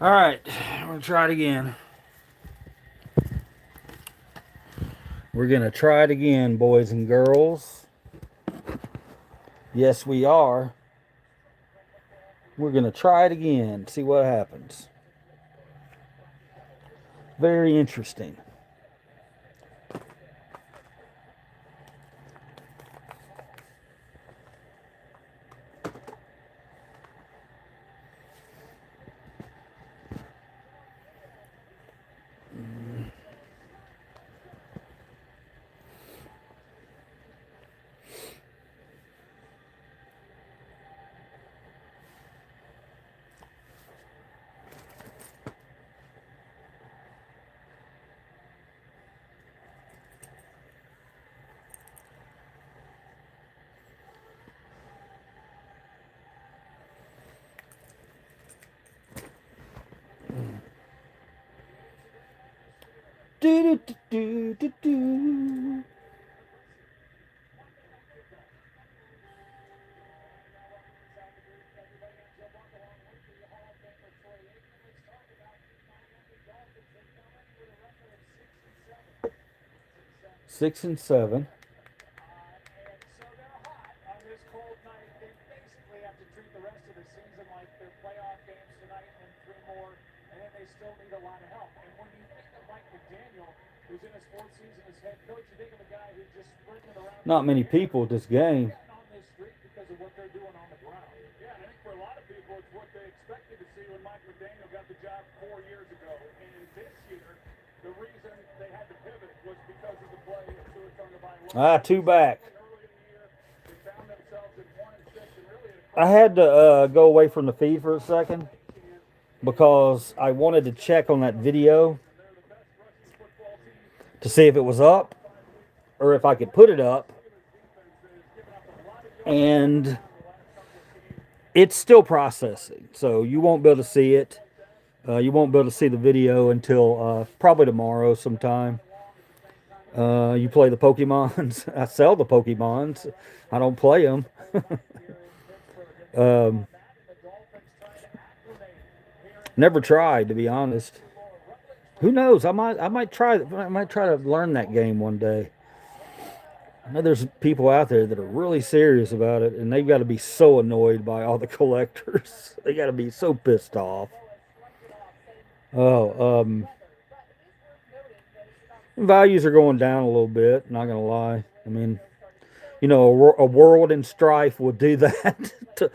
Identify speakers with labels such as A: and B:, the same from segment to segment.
A: All right, we're gonna try it again. We're gonna try it again, boys and girls. Yes, we are. We're gonna try it again. See what happens. Very interesting. Do do do do do. 6-7. Not many people at this game. Two back. I had to go away from the feed for a second because I wanted to check on that video to see if it was up or if I could put it up. And it's still processing, so you won't be able to see it. You won't be able to see the video until probably tomorrow sometime. You play the Pokemons. I sell the Pokemons. I don't play them. um, Never tried, to be honest. Who knows? I might try. I might try to learn that game one day. I know there's people out there that are really serious about it, and they've got to be so annoyed by all the collectors. They got to be so pissed off. Oh, values are going down a little bit. Not gonna lie. I mean, a world in strife would do that to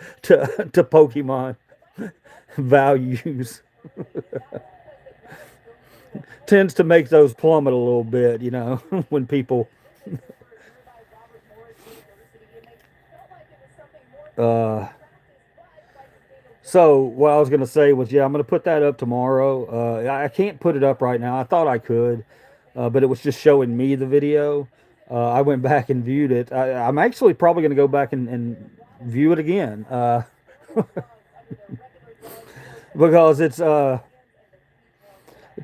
A: Pokemon values. Tends to make those plummet a little bit. When people. Uh, so what I was gonna say was, yeah, I'm gonna put that up tomorrow. I can't put it up right now. I thought I could, but it was just showing me the video. I went back and viewed it. I'm actually probably gonna go back and view it again because it's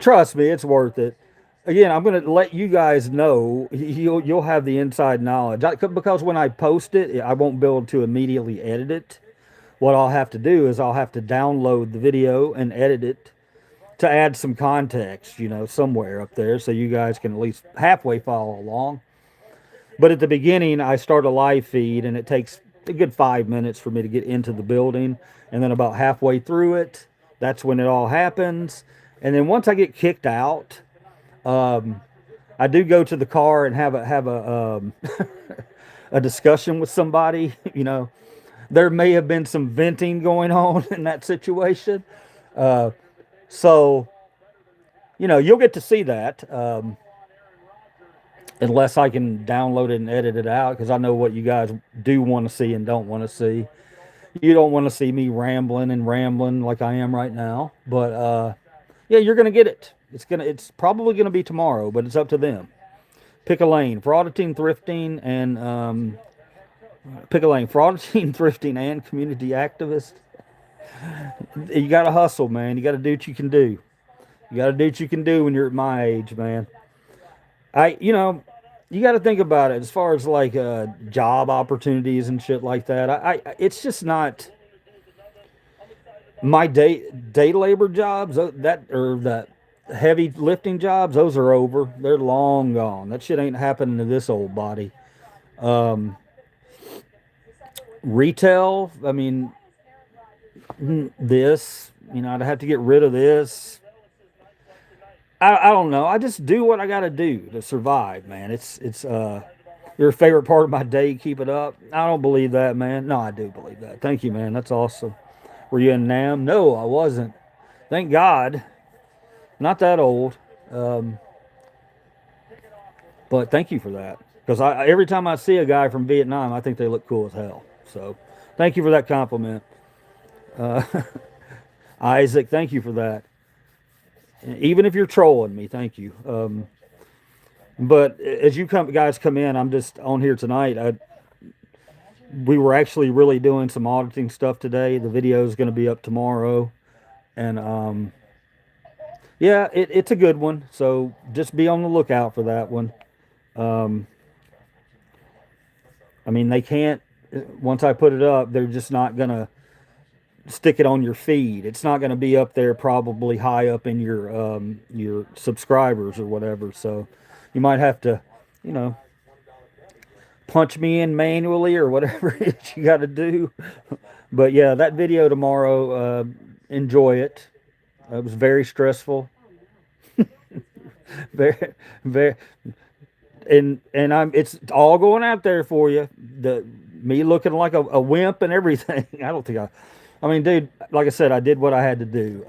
A: trust me, it's worth it. Again, I'm gonna let you guys know. You'll have the inside knowledge because when I post it, I won't be able to immediately edit it. What I'll have to do is I'll have to download the video and edit it to add some context, somewhere up there so you guys can at least halfway follow along. But at the beginning, I start a live feed and it takes a good 5 minutes for me to get into the building. And then about halfway through it, that's when it all happens. And then once I get kicked out, um, I do go to the car and have a a discussion with somebody. There may have been some venting going on in that situation. Uh, so you'll get to see that. Unless I can download it and edit it out, because I know what you guys do want to see and don't want to see. You don't want to see me rambling and rambling like I am right now, but yeah, you're gonna get it. It's probably gonna be tomorrow, but it's up to them. Pick a lane: frauditing, thrifting, and pick a lane: frauditing, thrifting, and community activist. You gotta hustle, man. You gotta do what you can do. You gotta do what you can do when you're at my age, man. You got to think about it as far as like job opportunities and shit like that. It's just not. My day labor jobs, that or the heavy lifting jobs, those are over. They're long gone. That shit ain't happening to this old body. Um, Retail, I mean, this, I'd have to get rid of this. I don't know. I just do what I got to do to survive, man. It's your favorite part of my day. Keep it up. I don't believe that, man. No, I do believe that. Thank you, man. That's awesome. Were you in Nam? No, I wasn't. Thank God. Not that old. Um, but thank you for that. Because every time I see a guy from Vietnam, I think they look cool as hell. So thank you for that compliment. Uh, Isaac, thank you for that. Even if you're trolling me, thank you. But as you guys come in, I'm just on here tonight. We were actually really doing some auditing stuff today. The video is going to be up tomorrow, and yeah, it's a good one. So just be on the lookout for that one. Um, I mean, they can't. Once I put it up, they're just not gonna stick it on your feed. It's not gonna be up there, probably high up in your subscribers or whatever. So you might have to, you know, punch me in manually or whatever it is you got to do. But yeah, that video tomorrow. Enjoy it. It was very stressful. Very, very, and it's all going out there for you. The Me looking like a wimp and everything. I mean, dude, like I said, I did what I had to do.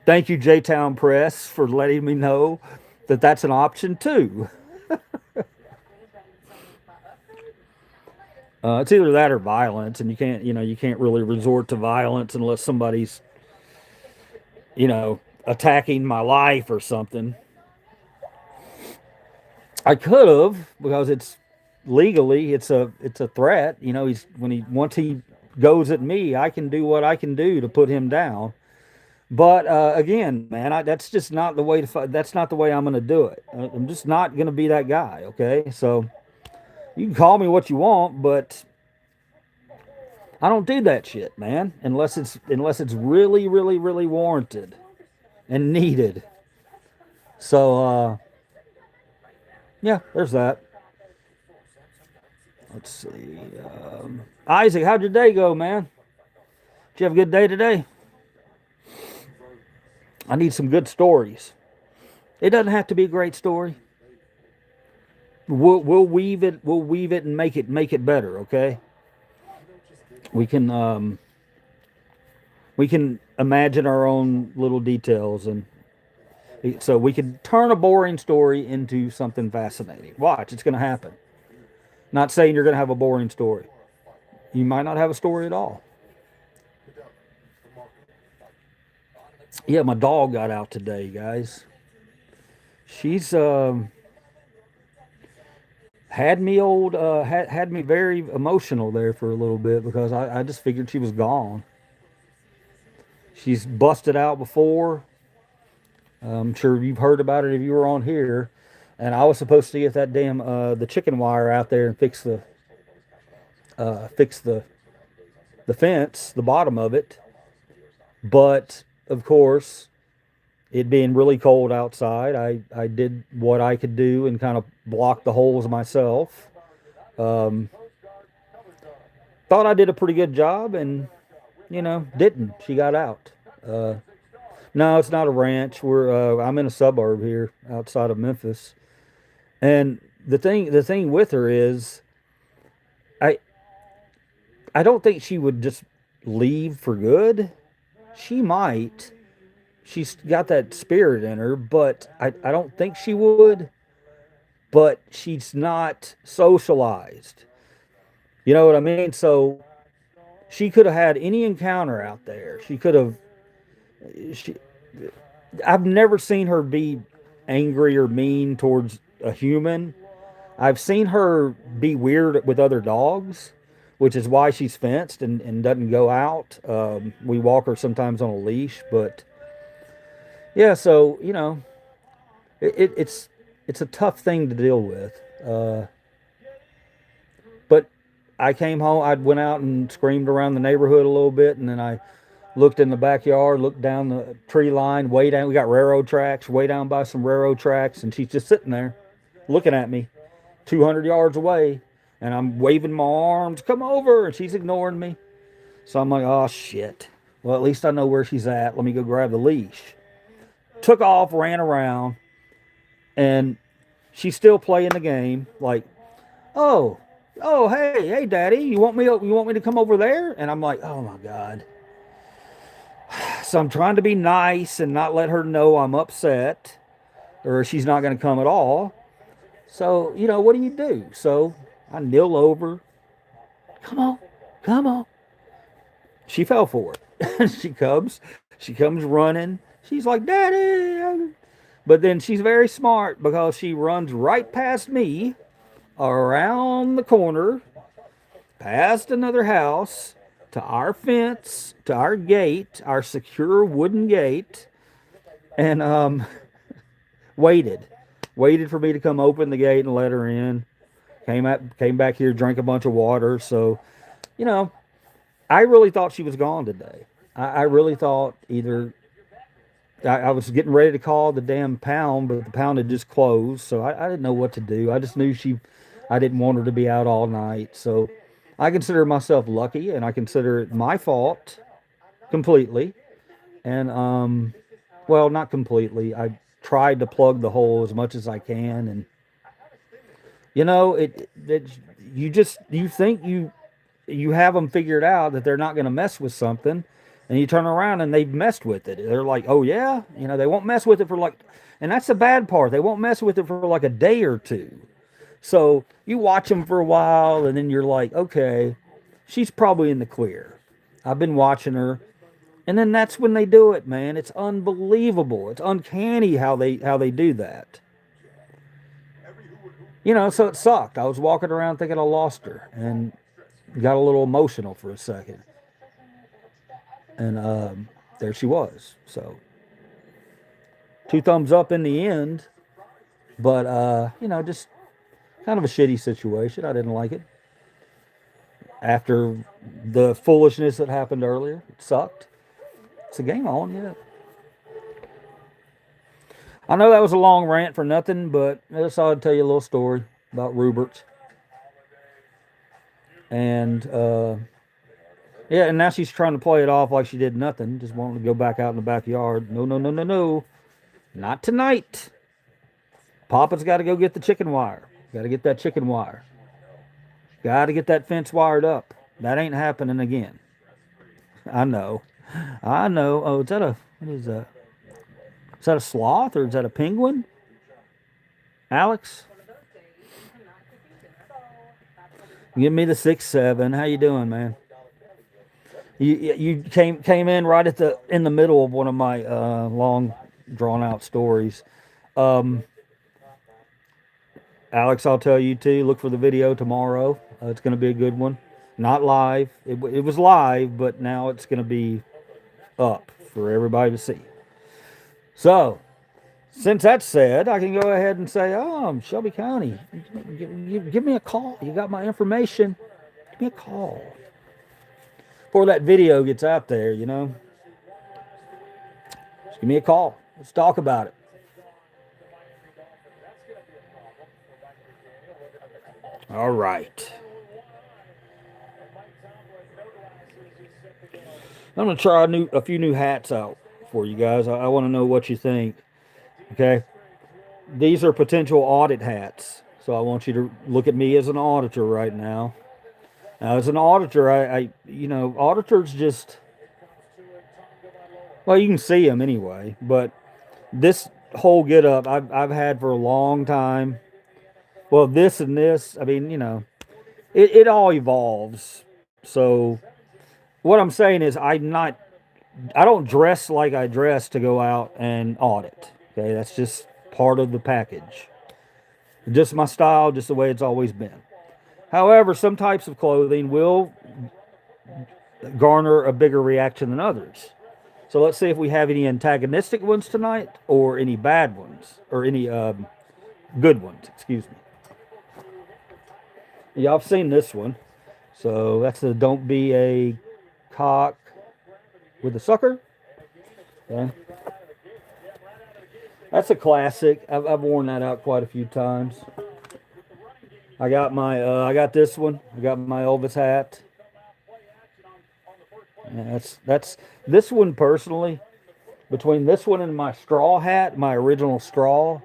A: Thank you, J Town Press, for letting me know that that's an option too. It's either that or violence, and you can't really resort to violence unless somebody's, attacking my life or something. I could have, because it's legally it's a threat. He's when he once he goes at me, I can do what I can do to put him down. But again, man, that's just not the way to fight. That's not the way I'm going to do it. I'm just not going to be that guy. Okay, so you can call me what you want, but I don't do that shit, man, unless it's really, really, really warranted and needed. So yeah, there's that. Let's see. Isaac, how'd your day go, man? Did you have a good day today? I need some good stories. It doesn't have to be a great story. We'll weave it. We'll weave it and make it better. Okay. We can we can imagine our own little details, and so we can turn a boring story into something fascinating. Watch, it's going to happen. Not saying you're going to have a boring story. You might not have a story at all. Yeah, my dog got out today, guys. She's had me very emotional there for a little bit because I just figured she was gone. She's busted out before. I'm sure you've heard about it if you were on here. And I was supposed to get that damn the chicken wire out there and fix the fence, the bottom of it. But of course, it being really cold outside, I did what I could do and kind of block the holes myself. Um, Thought I did a pretty good job, and didn't. She got out. Uh, no, it's not a ranch. I'm in a suburb here outside of Memphis, and the thing with her is, I I don't think she would just leave for good. She might. She's got that spirit in her, but I don't think she would. But she's not socialized. You know what I mean? So she could have had any encounter out there. She could have. She, I've never seen her be angry or mean towards a human. I've seen her be weird with other dogs, which is why she's fenced and doesn't go out. We walk her sometimes on a leash, but yeah, so it's a tough thing to deal with. But I came home. I went out and screamed around the neighborhood a little bit, and then I looked in the backyard, looked down the tree line, way down. We got railroad tracks, way down by some railroad tracks, and she's just sitting there, looking at me, 200 yards away, and I'm waving my arms, come over, and she's ignoring me. So I'm like, oh shit. Well, at least I know where she's at. Let me go grab the leash. Took off, ran around, and she's still playing the game. Like, oh, hey, daddy, you want me to come over there? And I'm like, oh my god. So I'm trying to be nice and not let her know I'm upset or she's not going to come at all. So, what do you do? So I kneel over. Come on, come on. She fell for it. She comes running. She's like, Daddy. But then she's very smart because she runs right past me, around the corner, past another house, to our fence, to our gate, our secure wooden gate, and waited. Waited for me to come open the gate and let her in. Came back here, drank a bunch of water. So, you know, I really thought she was gone today. I really thought either I was getting ready to call the damn pound, but the pound had just closed, so I didn't know what to do. I just knew I didn't want her to be out all night. So I consider myself lucky, and I consider it my fault completely. And well, not completely. I tried to plug the hole as much as I can, and it you think you have them figured out that they're not going to mess with something, and you turn around and they've messed with it. They're like, oh yeah, they won't mess with it for like, and that's the bad part. They won't mess with it for like a day or two. So you watch them for a while, and then you're like, okay, she's probably in the clear. I've been watching her, and then that's when they do it, man. It's unbelievable. It's uncanny how they do that. So it sucked. I was walking around thinking I lost her, and got a little emotional for a second, and there she was. So two thumbs up in the end, but just kind of a shitty situation. I didn't like it after the foolishness that happened earlier. It sucked. It's a game on, yeah. I know that was a long rant for nothing, but I just thought I'd tell you a little story about Rupert. And yeah, and now she's trying to play it off like she did nothing, just wanting to go back out in the backyard. No, no, no, no, no. Not tonight. Papa's got to go get the chicken wire. Got to get that chicken wire. Got to get that fence wired up. That ain't happening again. I know. I know. Oh, what is that? Is that a sloth or is that a penguin? Alex? Give me the 6'7". How you doing, man? You came in right in the middle of one of my long drawn out stories. Alex, I'll tell you too. Look for the video tomorrow. It's going to be a good one. Not live. It was live, but now it's going to be up for everybody to see. So, since that's said, I can go ahead and say, Shelby County, give me a call. You got my information. Give me a call. Before that video gets out there, just give me a call. Let's talk about it. All right. I'm going to try a few new hats out for you guys. I want to know what you think. Okay. These are potential audit hats. So I want you to look at me as an auditor right now. Now, as an auditor, auditors just, well, you can see them anyway, but this whole get up I've had for a long time. Well, this and this, I mean, it all evolves. So what I'm saying is I don't dress like I dress to go out and audit. Okay, that's just part of the package. Just my style, just the way it's always been. However, some types of clothing will garner a bigger reaction than others. So let's see if we have any antagonistic ones tonight or any bad ones or any good ones, excuse me. Yeah, I've seen this one. So that's the don't be a cock with a sucker. Yeah. That's a classic. I've worn that out quite a few times. I got this one. I got my Elvis hat. Yeah, that's this one personally. Between this one and my straw hat, my original straw,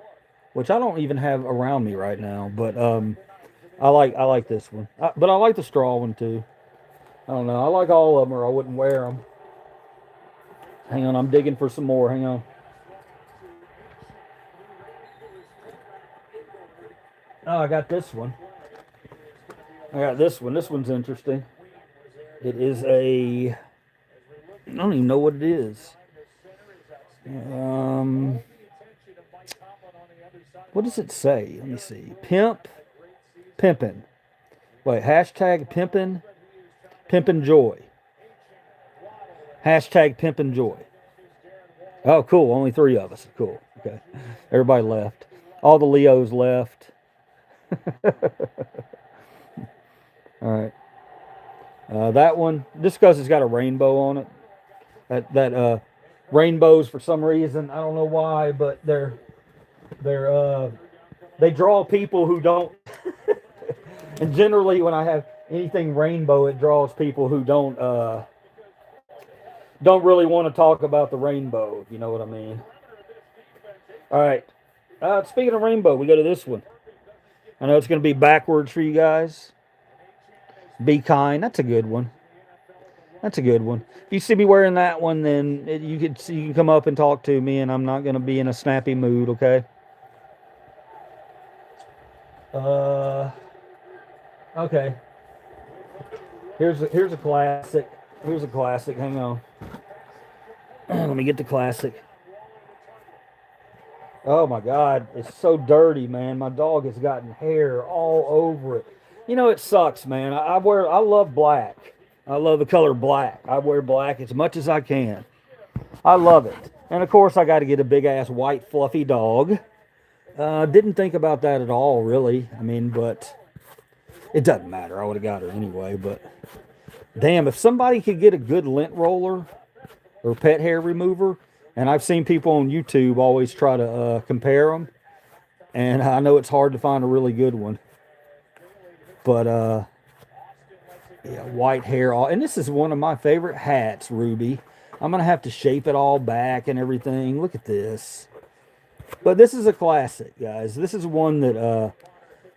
A: which I don't even have around me right now, but I like this one. But I like the straw one too. I don't know. I like all of them, or I wouldn't wear them. Hang on, I'm digging for some more. Hang on. Oh, I got this one. I got this one. This one's interesting. It is a. I don't even know what it is. Um, what does it say? Let me see. Pimpin'. Wait, hashtag pimpin' joy. Hashtag pimpin' joy. Oh, cool. Only three of us. Cool. Okay. Everybody left. All the Leos left. All right. That one, just because it's got a rainbow on it. That rainbows for some reason. I don't know why, but they're they draw people who don't. And generally, when I have anything rainbow, it draws people who don't really want to talk about the rainbow. If you know what I mean. All right. Speaking of rainbow, we go to this one. I know it's going to be backwards for you guys. Be kind. That's a good one. That's a good one. If you see me wearing that one, then you can come up and talk to me, and I'm not going to be in a snappy mood. Okay. Uh. Okay. Here's a classic. Here's a classic. Hang on. Let me get the classic. Oh my God, it's so dirty, man. My dog has gotten hair all over it. You know it sucks, man. I love black. I love the color black. I wear black as much as I can. I love it. And of course, I got to get a big ass white fluffy dog. Didn't think about that at all, really. I mean, but it doesn't matter. I would have got her anyway. But damn, if somebody could get a good lint roller or pet hair remover, and I've seen people on YouTube always try to compare them, and I know it's hard to find a really good one. But yeah, white hair, all, and this is one of my favorite hats, Ruby. I'm gonna have to shape it all back and everything. Look at this. But this is a classic, guys. This is one that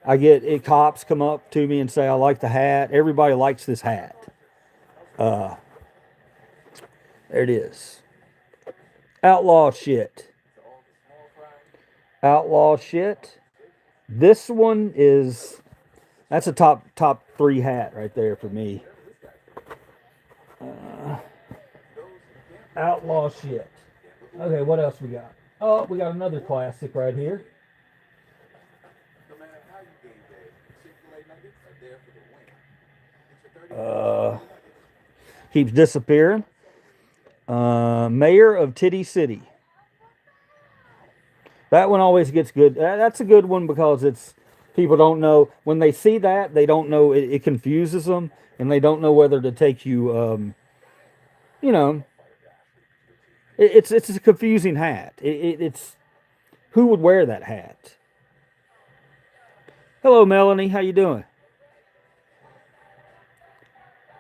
A: I get. Cops come up to me and say, "I like the hat." Everybody likes this hat. Uh, there it is. Outlaw shit. Outlaw shit. This one is that's a top three hat right there for me. Outlaw shit. Okay, what else we got? Oh, we got another classic right here. Uh, Keeps disappearing. Mayor of Titty City. That one always gets good. That's a good one because it's people don't know when they see that they don't know it confuses them and they don't know whether to take you. You know, it's a confusing hat. It's who would wear that hat? Hello, Melanie. How you doing?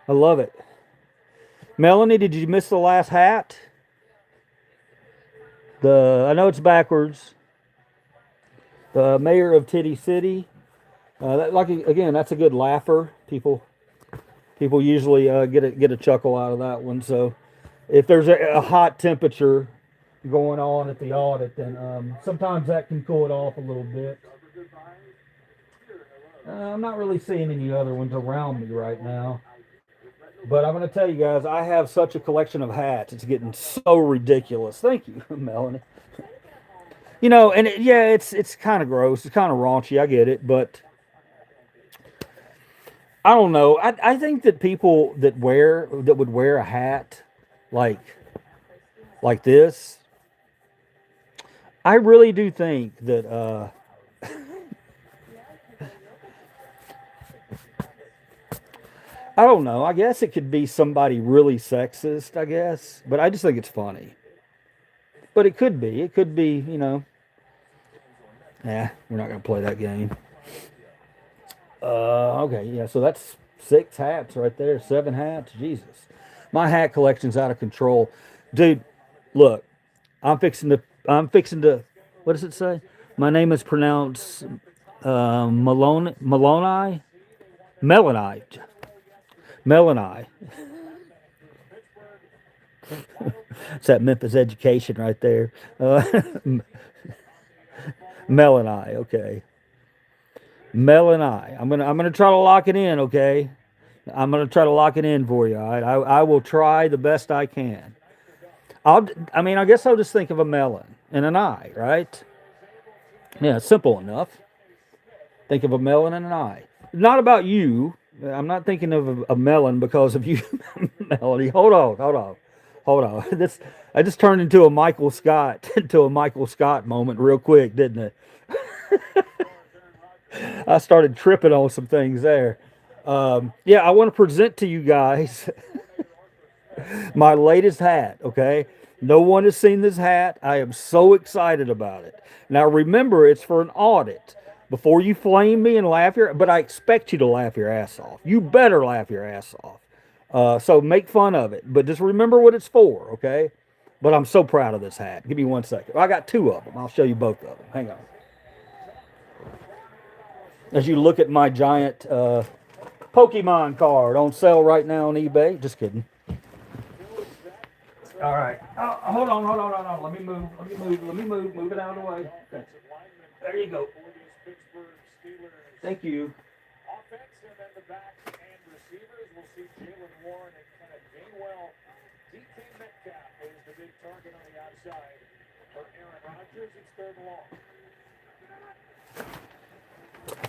A: I love it. Melanie, did you miss the last hat? I know it's backwards. The mayor of Titty City. Like again, that's a good laugher. People usually get a chuckle out of that one. So if there's a hot temperature going on at the audit, then sometimes that can cool it off a little bit. I'm not really seeing any other ones around me right now. But I'm going to tell you guys, I have such a collection of hats. It's getting so ridiculous. Thank you, Melanie. You know, and yeah, it's kind of gross. It's kind of raunchy. I get it, but I don't know. I think that people that would wear a hat like like this, I really do think that I don't know. I guess it could be somebody really sexist, I guess. But I just think it's funny. But it could be. It could be, yeah, we're not going to play that game. Okay, yeah, so that's 6 hats right there, 7 hats. Jesus. My hat collection's out of control. Dude, look, I'm fixing to, what does it say? My name is pronounced Maloney? Melani. Melani. It's that Memphis education right there. Melani, okay. Melani. I'm gonna try to lock it in, okay? I'm gonna try to lock it in for you. All right, I will try the best I can. I guess I'll just think of a melon and an eye, right? Yeah, simple enough. Think of a melon and an eye. Not about you. I'm not thinking of a melon because of you, Melody. Hold on. This I just turned into a Michael Scott into a Michael Scott moment real quick, didn't it? I started tripping on some things there. Yeah, I want to present to you guys my latest hat, okay? No one has seen this hat. I am so excited about it. Now remember, it's for an audit. Before you flame me and but I expect you to laugh your ass off. You better laugh your ass off. So make fun of it, but just remember what it's for, okay? But I'm so proud of this hat. Give me 1 second. I got 2 of them. I'll show you both of them. Hang on. As you look at my giant Pokemon card on sale right now on eBay. Just kidding. All right. Hold on. Let me move. Move it out of the way. Okay. There you go. Thank you.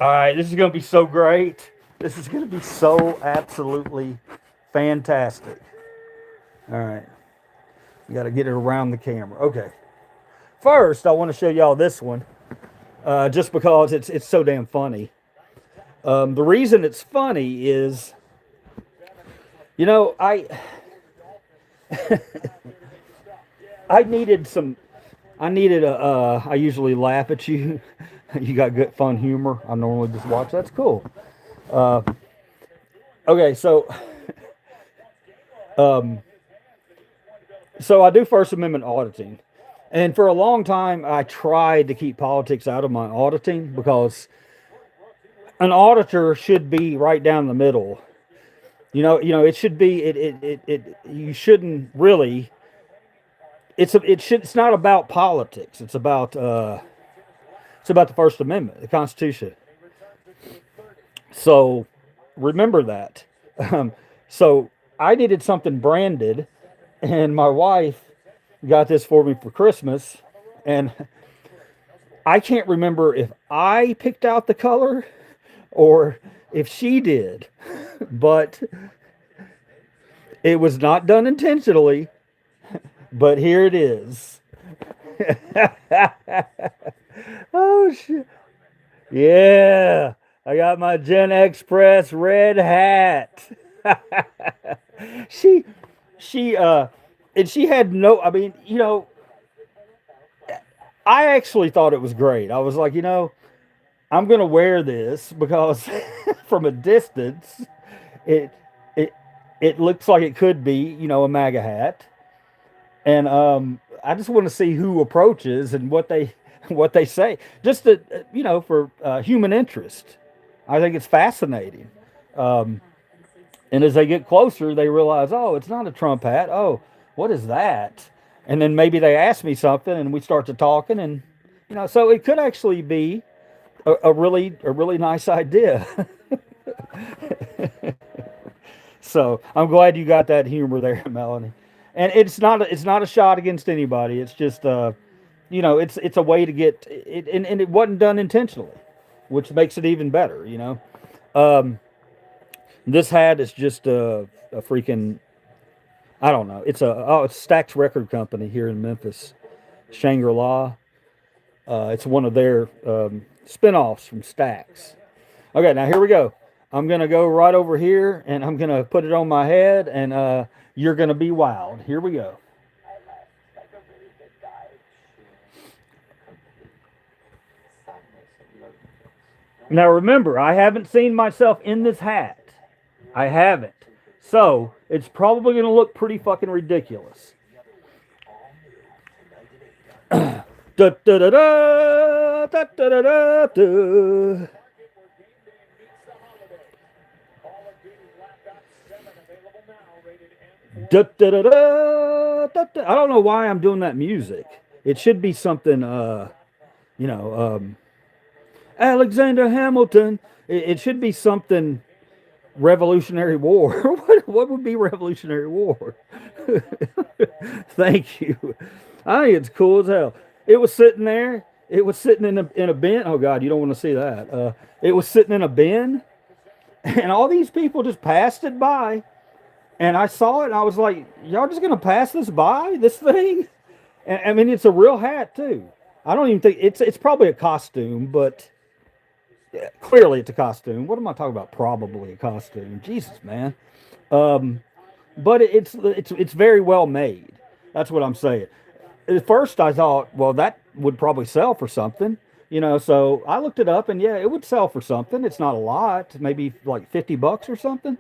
A: All right. This is going to be so great. This is going to be so absolutely fantastic. All right. You got to get it around the camera. Okay. First, I want to show y'all this one, just because it's so damn funny. The reason it's funny is, you know, I needed some. I needed a. I usually laugh at you. You got good fun humor. I normally just watch. That's cool. Uh, okay, um, so I do First Amendment auditing, and for a long time I tried to keep politics out of my auditing because an auditor should be right down the middle. It should be it you shouldn't really. It's not about politics. It's about the First Amendment, the Constitution. So remember that. Um, so I needed something branded, and my wife got this for me for Christmas, and I can't remember if I picked out the color or if she did, but it was not done intentionally. But here it is. Oh shit! Yeah, I got my Gen Express red hat. she, she, and she had no. I actually thought it was great. I was like, I'm gonna wear this because from a distance, it it it looks like it could be, a MAGA hat, and I just want to see who approaches and what they say, just to, for human interest. I think it's fascinating. Um, and as they get closer, they realize, oh, it's not a Trump hat. Oh, what is that? And then maybe they ask me something, and we start to talking, and so it could actually be a really nice idea. So I'm glad you got that humor there, Melanie. And it's not a shot against anybody. It's just it's a way to get it, and it wasn't done intentionally, which makes it even better. Um, this hat is just a freaking, I don't know. It's Stax Record Company here in Memphis, Shangri La. It's one of their spinoffs from Stax. Okay, now here we go. I'm gonna go right over here and I'm gonna put it on my head, and you're gonna be wild. Here we go. Now remember, I haven't seen myself in this hat. I haven't. So it's probably gonna look pretty fucking ridiculous. Da, da, da, da, da, da, da, da, da. Da, da, da, da, da, da. I don't know why I'm doing that music. It should be something, you know, Alexander Hamilton. It should be something Revolutionary War. What would be Revolutionary War? Thank you. I think it's cool as hell. It was sitting there. It was sitting in a bin. Oh God, you don't want to see that. It was sitting in a bin, and all these people just passed it by. And I saw it, and I was like, "Y'all just gonna pass this by? This thing?" And I mean, it's a real hat too. I don't even think it's probably a costume, but clearly it's a costume. What am I talking about? Probably a costume. Jesus, man. Um, but it's very well made. That's what I'm saying. At first, I thought, well, that would probably sell for something, you know. So I looked it up, and yeah, it would sell for something. It's not a lot, maybe like $50 or something.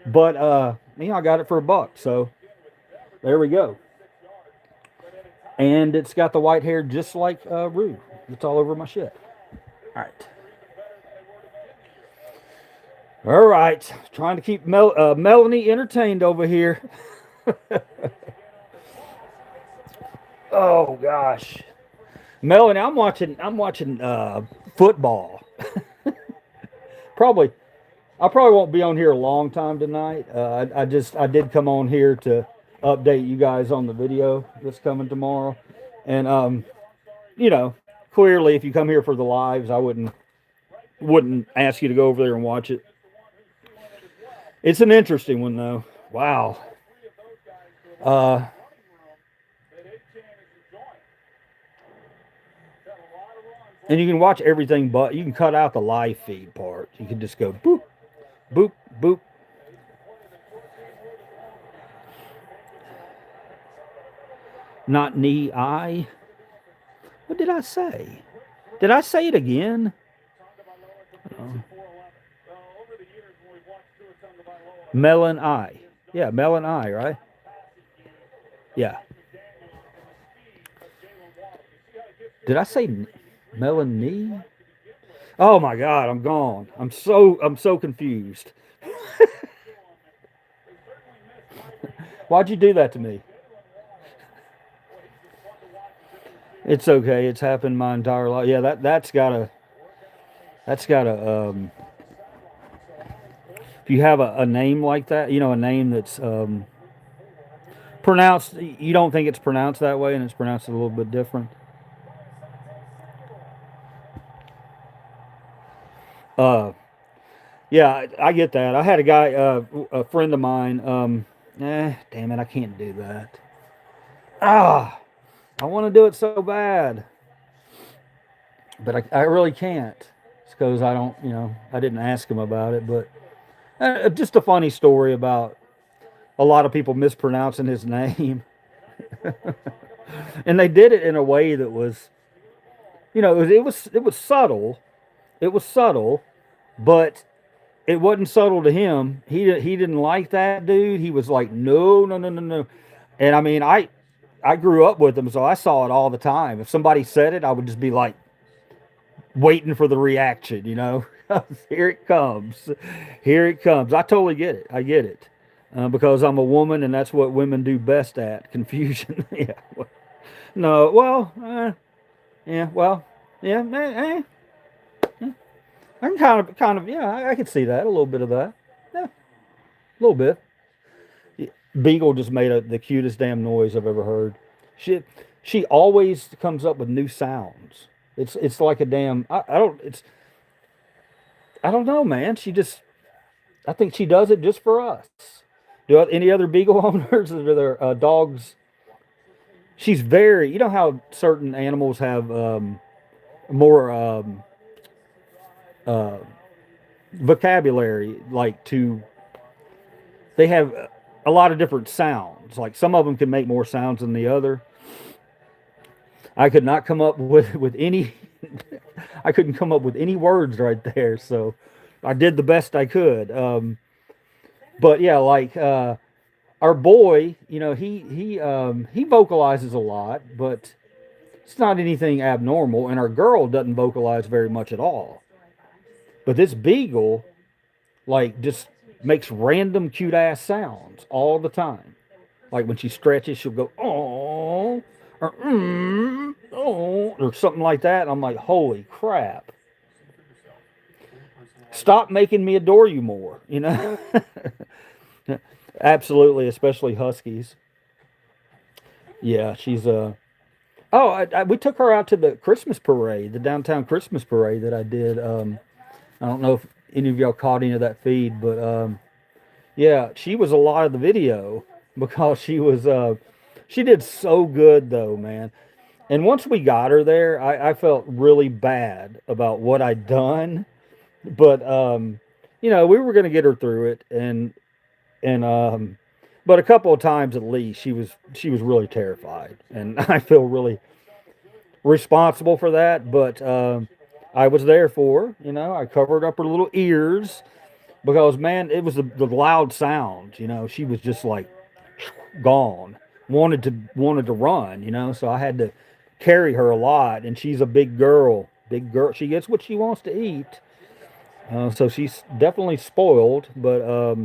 A: But you know, I got it for $1. So there we go. And it's got the white hair just like Rue. It's all over my shit. All right. All right. Trying to keep Melanie entertained over here. Oh gosh, Melanie, I'm watching football. Probably I probably won't be on here a long time tonight. I did come on here to update you guys on the video that's coming tomorrow, and you know, clearly if you come here for the lives, I wouldn't ask you to go over there and watch it. It's an interesting one though. Wow. Uh, and you can watch everything, but you can cut out the live feed part. You can just go boop, boop, boop. Not knee eye. What did I say? Did I say it again? Oh. Melon eye. Yeah, melon eye, right? Yeah. Did I say melon knee? Oh my God, I'm gone. I'm so confused. Why'd you do that to me? It's okay. It's happened my entire life. Yeah, that's gotta if you have a name like that, you know, a name that's pronounced, you don't think it's pronounced that way, and it's pronounced a little bit different. Uh, yeah, I get that. I had a guy, a friend of mine. Damn it, I can't do that. Ah, I want to do it so bad, but I really can't. It's because I don't, you know, I didn't ask him about it. But just a funny story about a lot of people mispronouncing his name, and they did it in a way that was, you know, it was subtle. It was subtle, but it wasn't subtle to him. He didn't like that dude. He was like, no, no, no, no, no. And I mean, I grew up with him, so I saw it all the time. If somebody said it, I would just be like waiting for the reaction. You know, here it comes, here it comes. I totally get it. I get it. Because I'm a woman, and that's what women do best at confusion. Yeah. No. Well. Yeah. Well. Yeah. I can kind of, yeah, I can see that a little bit of that. Yeah, a little bit. Beagle just made the cutest damn noise I've ever heard. She she always comes up with new sounds. It's like a damn. I don't know, man. I think she does it just for us. Do any other beagle owners or their dogs? She's very. You know how certain animals have more. Uh, vocabulary, like to they have a lot of different sounds. Like some of them can make more sounds than the other. I could not come up with any. I couldn't come up with any words right there. So I did the best I could. But yeah, like our boy, he vocalizes a lot, but it's not anything abnormal. And our girl doesn't vocalize very much at all. But this beagle, like, just makes random cute ass sounds all the time. Like when she stretches, she'll go oh or oh or something like that. And I'm like, holy crap! Stop making me adore you more. Absolutely, especially huskies. Yeah, she's Oh, we took her out to the Christmas parade, the downtown Christmas parade that I did. I don't know if any of y'all caught any of that feed, but yeah, she was a lot of the video because she did so good though, man. And once we got her there, I felt really bad about what I'd done, but we were gonna get her through it, and but a couple of times at least, she was really terrified, and I feel really responsible for that. But I was there for her. I covered up her little ears because man, it was the loud sound. She was just like gone, wanted to run. So I had to carry her a lot, and she's a big girl. Big girl. She gets what she wants to eat. So she's definitely spoiled, but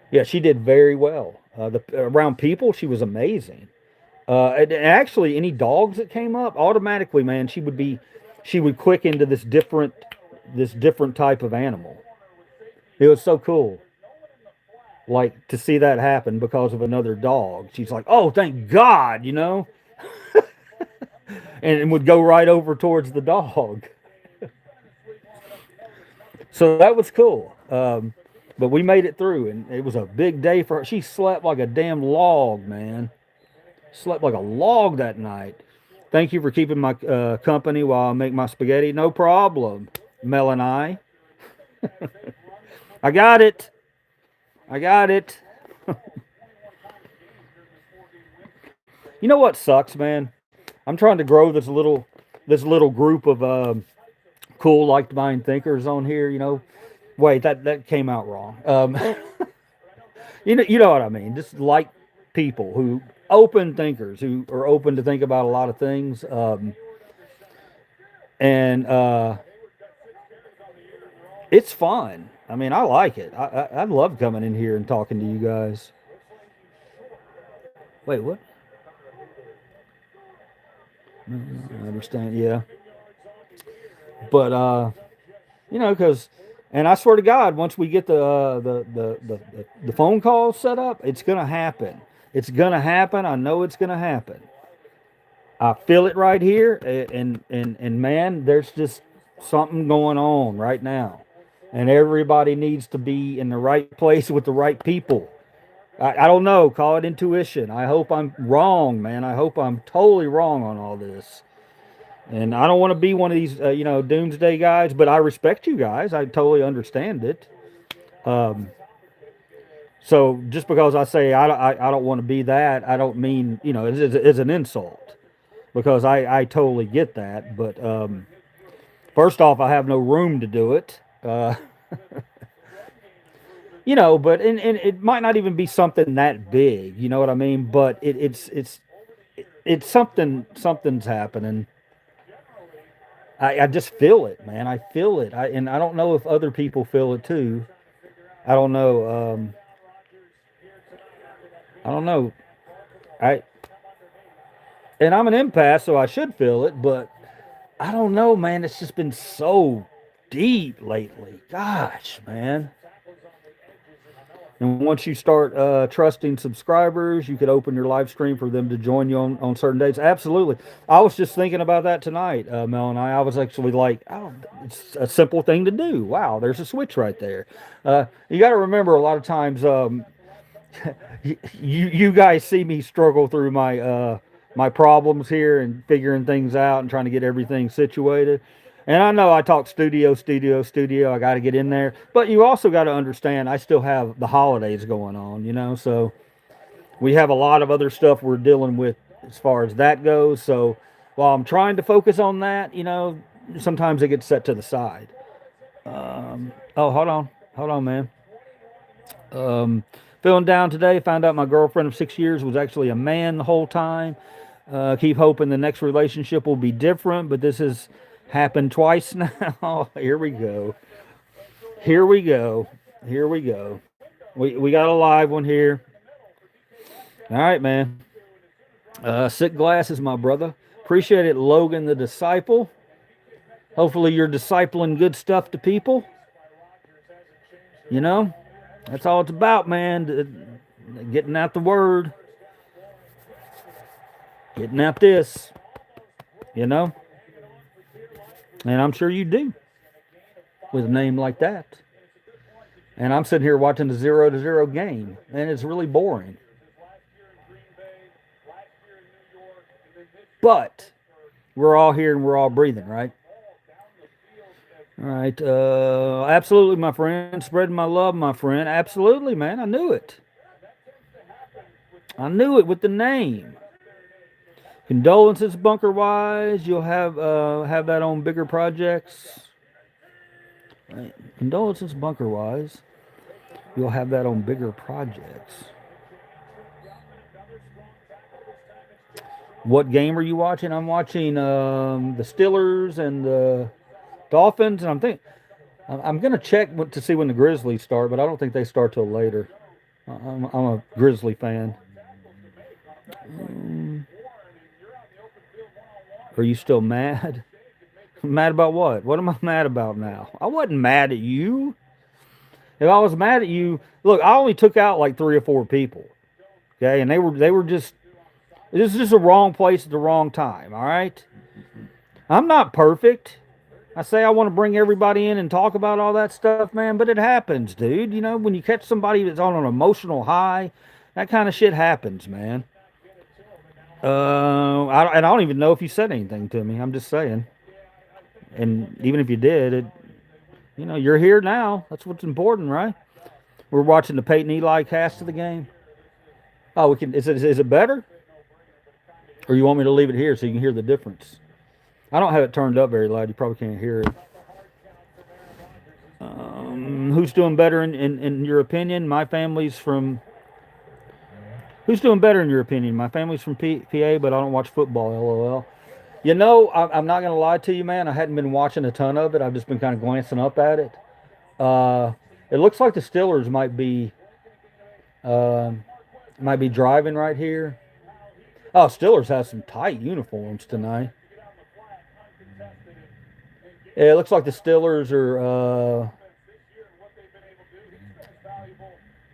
A: yeah, she did very well. Around people, she was amazing. And actually, any dogs that came up, automatically, man, she would click into this different type of animal. It was so cool, like to see that happen because of another dog. She's like, "Oh, thank God," and would go right over towards the dog. So that was cool. But we made it through, and it was a big day for her. She slept like a damn log, man. Slept like a log that night. Thank you for keeping my company while I make my spaghetti. No problem, Mel and I. I got it. I got it. You know what sucks, man? I'm trying to grow this little group of cool, like-minded thinkers on here. Wait, that came out wrong. You know what I mean. Just like people who open thinkers who are open to think about a lot of things. And it's fun. I mean, I like it. I love coming in here and talking to you guys. Wait, what? I understand. Yeah, but because, and I swear to God, once we get the phone calls set up, it's gonna happen. It's gonna happen. I know it's gonna happen. I feel it right here, and man, there's just something going on right now, and everybody needs to be in the right place with the right people. I don't know, call it intuition. I hope I'm wrong, man. I hope I'm totally wrong on all this. And I don't want to be one of these, doomsday guys, but I respect you guys. I totally understand it. Um, so just because I say I don't want to be that, I don't mean, it's an insult because I totally get that. But first off, I have no room to do it. But and it might not even be something that big, you know what I mean? But it's something's happening. I just feel it, man. I feel it. And I don't know if other people feel it too. I don't know. I don't know. I and I'm an empath, so I should feel it, but I don't know, man. It's just been so deep lately. Gosh, man. And once you start trusting subscribers, you could open your live stream for them to join you on certain days. Absolutely. I was just thinking about that tonight, Mel and I. I was actually like, oh, it's a simple thing to do. Wow, there's a switch right there. You got to remember a lot of times you guys see me struggle through my problems here and figuring things out and trying to get everything situated. And I know I talk studio, studio, studio. I got to get in there, but you also got to understand I still have the holidays going on, you know. So we have a lot of other stuff we're dealing with as far as that goes. So while I'm trying to focus on that, you know, sometimes it gets set to the side. Oh, hold on, man. Um, Feeling down today. Found out my girlfriend of 6 years was actually a man the whole time. Keep hoping the next relationship will be different, but this has happened twice now. Here we go. Here we go. Here we go. We got a live one here. All right, man. Sick glasses, my brother. Appreciate it, Logan the disciple. Hopefully you're discipling good stuff to people. You know, that's all it's about, man. Getting out the word, getting out this, you know. And I'm sure you do with a name like that. And I'm sitting here watching the 0-0 game, and it's really boring. But we're all here and we're all breathing, right? All right. Absolutely, my friend. Spreading my love, my friend. Absolutely, man. I knew it. I knew it with the name. Condolences, Bunker Wise. You'll have that on bigger projects. Right. Condolences, Bunker Wise. You'll have that on bigger projects. What game are you watching? I'm watching the Steelers and the Dolphins, and I'm gonna check to see when the Grizzlies start, but I don't think they start till later. I'm a Grizzly fan. Are you still mad? Mad about what? What am I mad about now? I wasn't mad at you. If I was mad at you, look, I only took out like 3 or 4 people. Okay, and they were just this is just the wrong place at the wrong time. All right. I'm not perfect. I say I want to bring everybody in and talk about all that stuff, man, but it happens, dude. You know, when you catch somebody that's on an emotional high, that kind of shit happens, man. I don't even know if you said anything to me. I'm just saying. And even if you did, you know, you're here now. That's what's important, right? We're watching the Peyton Eli cast of the game. Oh, we can. Is it better? Or you want me to leave it here so you can hear the difference? I don't have it turned up very loud. You probably can't hear it. Who's doing better in your opinion? My family's from. Who's doing better in your opinion? My family's from PA, but I don't watch football. LOL. You know, I'm not gonna lie to you, man. I hadn't been watching a ton of it. I've just been kind of glancing up at it. It looks like the Steelers uh, might be driving right here. Oh, Steelers have some tight uniforms tonight. Yeah, it looks like the Steelers are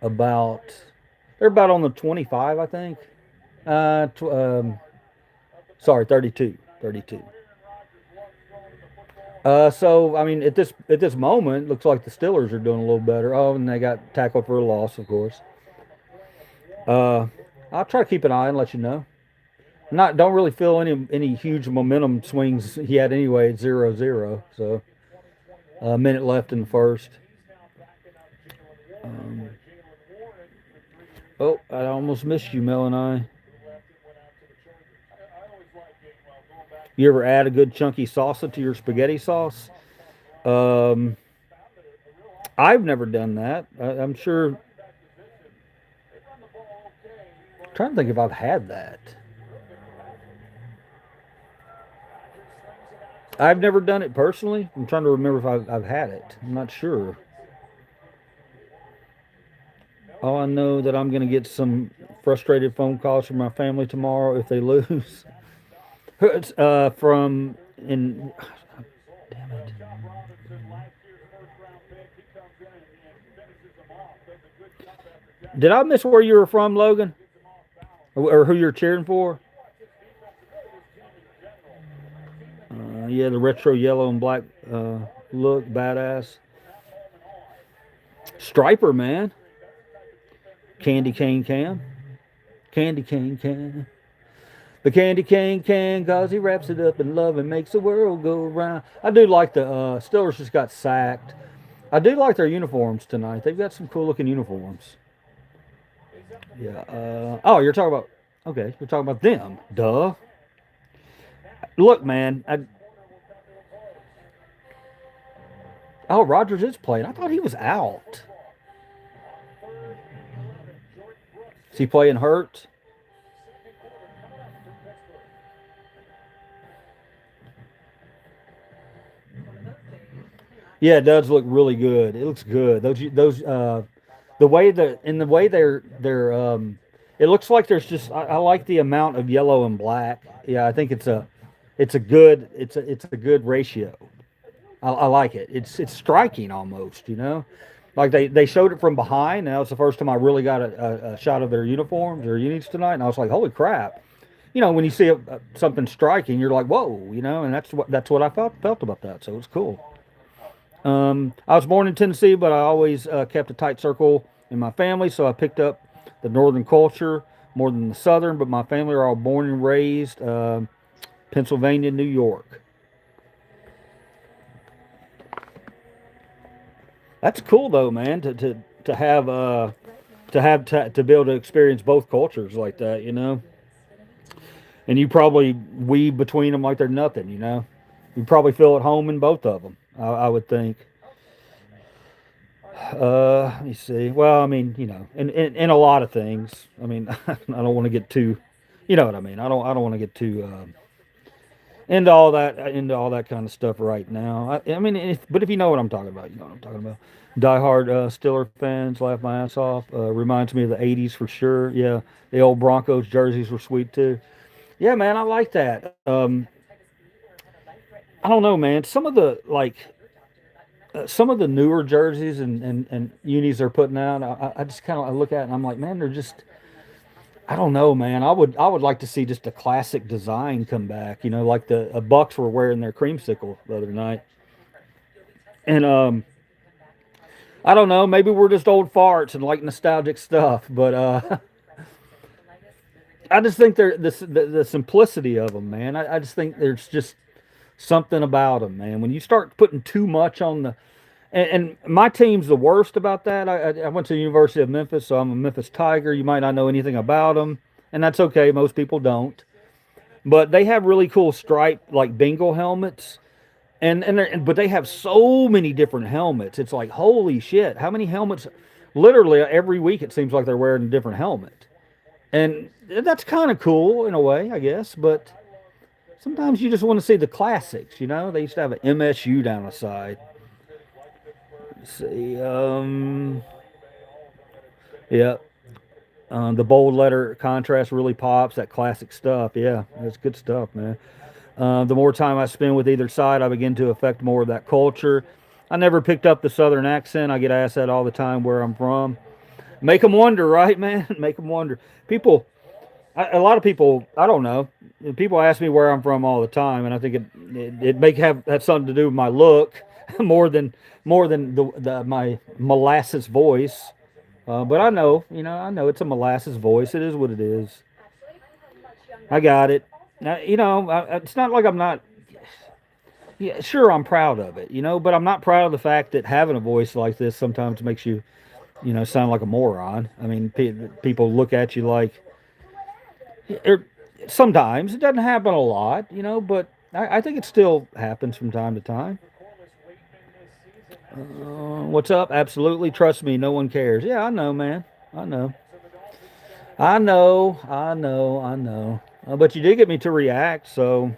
A: about they're about on the 25, I think. Sorry, 32, 32. So I mean, at this moment, looks like the Steelers are doing a little better. Oh, and they got tackled for a loss, of course. Uh, I'll try to keep an eye and let you know. Not don't really feel any huge momentum swings yet. Anyway, it's 0-0. So a minute left in the first. Um, oh, I almost missed you, Mel and I. You ever add a good chunky salsa to your spaghetti sauce? Um, I've never done that. I'm sure. I'm trying to think if I've had that. I've never done it personally. I'm trying to remember if I've had it. I'm not sure. All I know that I'm going to get some frustrated phone calls from my family tomorrow if they lose. From in. Damn it. Did I miss where you were from, Logan, or who you're cheering for? Yeah, the retro yellow and black look, badass. Striper, man. Candy cane cam. Candy cane cam. The candy cane can, cause he wraps it up in love and makes the world go round. I do like the Steelers just got sacked. I do like their uniforms tonight. They've got some cool looking uniforms. Yeah. Oh, you're talking about. Okay, you're talking about them. Duh. Look, man. Oh, Rogers is playing. I thought he was out. Is he playing hurt? Yeah, it does look really good. It looks good. Those the way that in the way they're it looks like there's just I like the amount of yellow and black. Yeah, I think it's a good ratio. I like it. It's striking almost, you know. Like they showed it from behind. And that was the first time I really got a shot of their uniforms or unis tonight, and I was like, holy crap! You know, when you see something striking, you're like, whoa, you know, and that's what I felt about that. So it was cool. I was born in Tennessee, but I always kept a tight circle in my family, so I picked up the northern culture more than the southern. But my family are all born and raised Pennsylvania, New York. That's cool though, man. To have to be able to experience both cultures like that, you know. And you probably weave between them like they're nothing, you know. You probably feel at home in both of them. I would think. Let me see. Well, I mean, you know, in a lot of things. I mean, I don't want to get too, you know what I mean. I don't want to get too into all that kind of stuff right now. I mean, but if you know what I'm talking about, you know what I'm talking about. Diehard Stiller fans laugh my ass off. Reminds me of the '80s for sure. Yeah, the old Broncos jerseys were sweet too. Yeah, man, I like that. I don't know, man. Some of the newer jerseys and unis they're putting out, I just kind of I look at it and I'm like, man, they're just I don't know, man. I would like to see just a classic design come back. You know, like the Bucks were wearing their creamsicle the other night, and I don't know. Maybe we're just old farts and like nostalgic stuff, but I just think they're the simplicity of them, man. I just think there's just something about them, man. When you start putting too much on and my team's the worst about that. I went to the University of Memphis, so I'm a Memphis Tiger. You might not know anything about them, and that's okay. Most people don't. But they have really cool striped like bingo helmets, but they have so many different helmets. It's like holy shit, how many helmets? Literally every week it seems like they're wearing a different helmet, and that's kind of cool in a way, I guess. But sometimes you just want to see the classics. You know, they used to have an MSU down the side. Let's see, yeah, the bold letter contrast really pops. That classic stuff. Yeah, that's good stuff, man. The more time I spend with either side, I begin to affect more of that culture. I never picked up the southern accent. I get asked that all the time where I'm from. Make them wonder, right, man? Make them wonder. People, a lot of people, I don't know. People ask me where I'm from all the time, and I think it may have something to do with my look more than my molasses voice. But I know it's a molasses voice. It is what it is. I got it. Now, it's not like I'm not. Yeah, sure, I'm proud of it, but I'm not proud of the fact that having a voice like this sometimes makes you, sound like a moron. I mean, people look at you like. Er, Sometimes it doesn't happen a lot, but I think it still happens from time to time. What's up? Absolutely, trust me, no one cares. Yeah, I know, man. I know. I know. But you did get me to react, so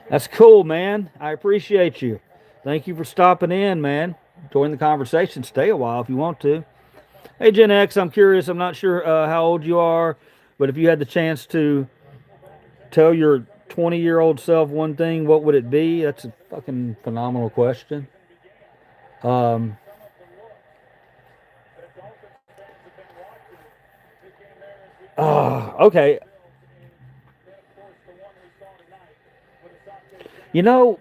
A: that's cool, man. I appreciate you. Thank you for stopping in, man. Join the conversation. Stay a while if you want to. Hey, Gen X, I'm curious. I'm not sure how old you are, but if you had the chance to tell your 20-year-old self one thing, what would it be? That's a fucking phenomenal question. Um, okay. You know,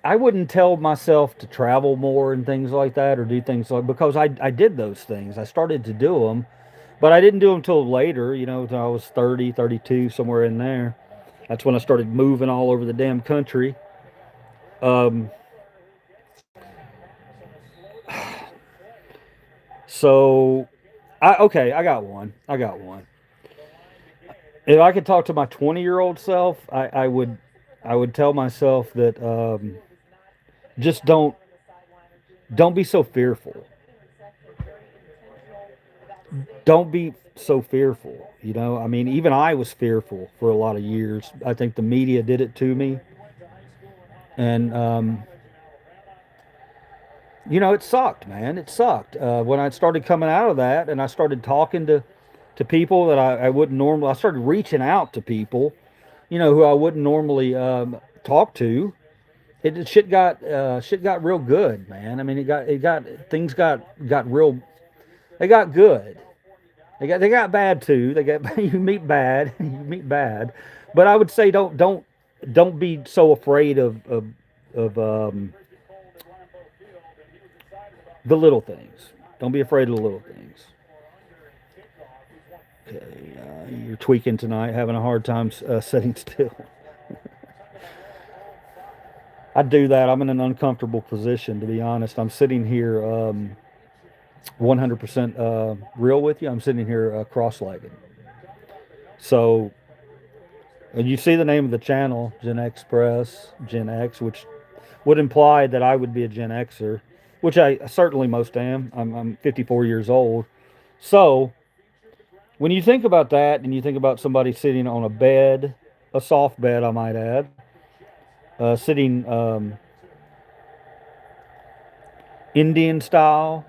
A: I wouldn't tell myself to travel more and things like that or do things like because I did those things. I started to do them, But I didn't do them till later, until I was 30, 32, somewhere in there. That's when I started moving all over the damn country. Um, so, okay, I got one. I got one. If I could talk to my 20-year-old self, I would tell myself that just don't be so fearful. Don't be so fearful. I mean, even I was fearful for a lot of years. I think the media did it to me, and it sucked, man. It sucked when I started coming out of that, and I started talking to people that I wouldn't normally. I started reaching out to people, who I wouldn't normally talk to. Shit got real good, man. I mean, it got things got real. They got good. They got bad too. They got you meet bad, you meet bad, but I would say don't be so afraid of the little things. Don't be afraid of the little things. Okay, you're tweaking tonight, having a hard time sitting still. I do that. I'm in an uncomfortable position, to be honest. I'm sitting here 100% real with you. I'm sitting here cross-legged. So, and you see the name of the channel, Gen Express, Gen X, which would imply that I would be a Gen Xer, which I certainly most am. I'm 54 years old. So, when you think about that and you think about somebody sitting on a bed, a soft bed, I might add, sitting Indian style,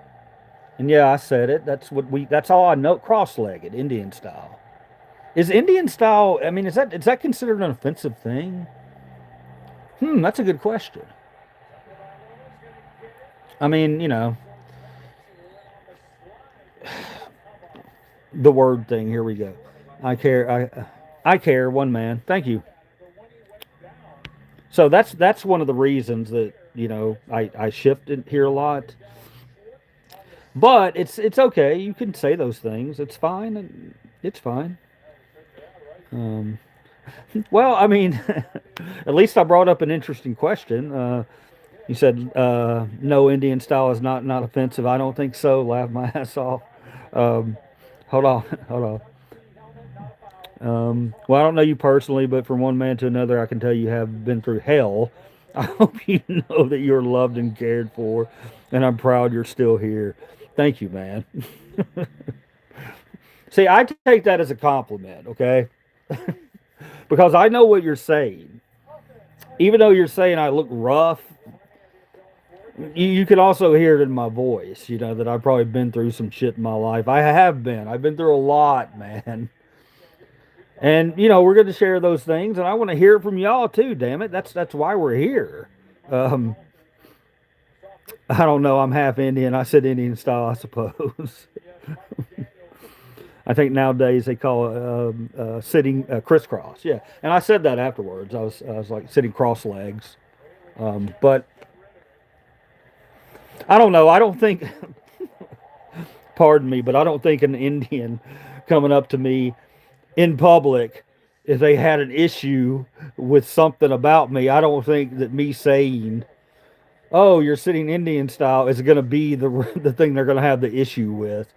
A: and yeah, I said it. That's all I know. Cross-legged, Indian style. Is Indian style? I mean, is that considered an offensive thing? That's a good question. I mean, the word thing. Here we go. I care. I care. One man. Thank you. So that's one of the reasons that I shifted here a lot. But it's okay. You can say those things. It's fine. It's fine. Um, well, I mean, at least I brought up an interesting question. You said no, Indian style is not offensive. I don't think so. Laugh my ass off. Um, hold on, hold on. Well, I don't know you personally, but from one man to another, I can tell you have been through hell. I hope you know that you're loved and cared for, and I'm proud you're still here. Thank you, man. See, I take that as a compliment, okay? Because I know what you're saying. Even though you're saying I look rough, you can also hear it in my voice, that I've probably been through some shit in my life. I have been. I've been through a lot, man. And we're going to share those things, and I want to hear it from y'all too. Damn it, that's why we're here. Um, I don't know. I'm half Indian. I said Indian style, I suppose. I think nowadays they call it sitting crisscross. Yeah, and I said that afterwards. I was like sitting cross legs. But I don't know. I don't think. Pardon me, but I don't think an Indian coming up to me in public, if they had an issue with something about me, I don't think that me saying, "Oh, you're sitting Indian style," is going to be the thing they're going to have the issue with.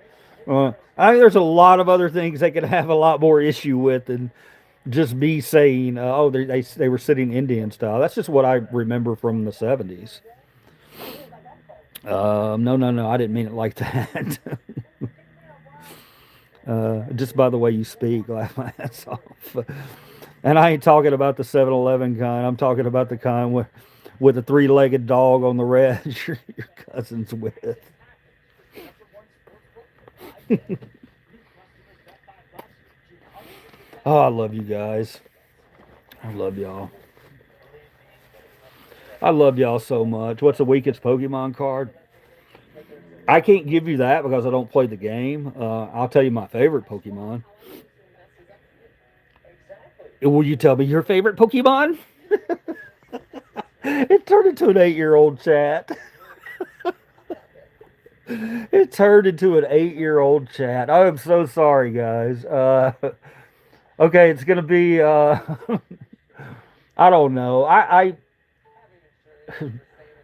A: I think there's a lot of other things they could have a lot more issue with than just me saying, "Oh, they were sitting Indian style." That's just what I remember from the '70s. No, no, no, I didn't mean it like that. Just by the way you speak, laugh my ass off. And I ain't talking about the 7-Eleven kind. I'm talking about the kind with a three-legged dog on the red your cousin's with. Oh, I love you guys. I love y'all. I love y'all so much. What's the weakest Pokemon card? I can't give you that because I don't play the game. I'll tell you my favorite Pokemon. Will you tell me your favorite Pokemon? It turned into an 8-year-old chat. It turned into an 8-year-old chat. I am so sorry, guys. Okay, it's gonna be. I don't know. I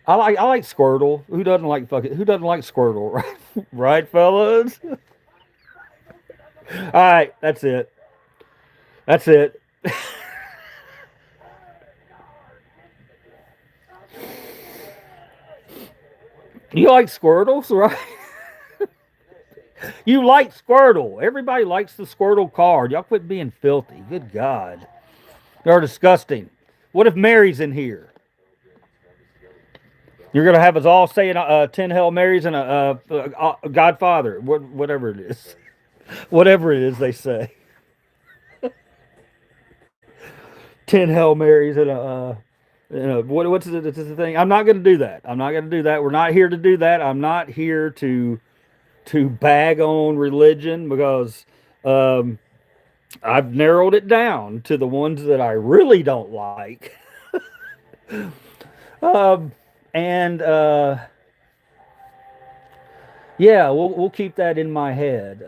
A: like Squirtle. Who doesn't like fucking? Who doesn't like Squirtle? Right, right, fellas. All right, that's it. That's it. You like Squirtles, right? You like Squirtle. Everybody likes the Squirtle card. Y'all quit being filthy. Good God. They're disgusting. What if Mary's in here? You're going to have us all saying 10 Hail Marys and a Godfather, whatever it is. Whatever it is they say. 10 Hail Marys and what's the thing? I'm not going to do that. I'm not going to do that. We're not here to do that. I'm not here to bag on religion because um, I've narrowed it down to the ones that I really don't like. um, and yeah, we'll keep that in my head.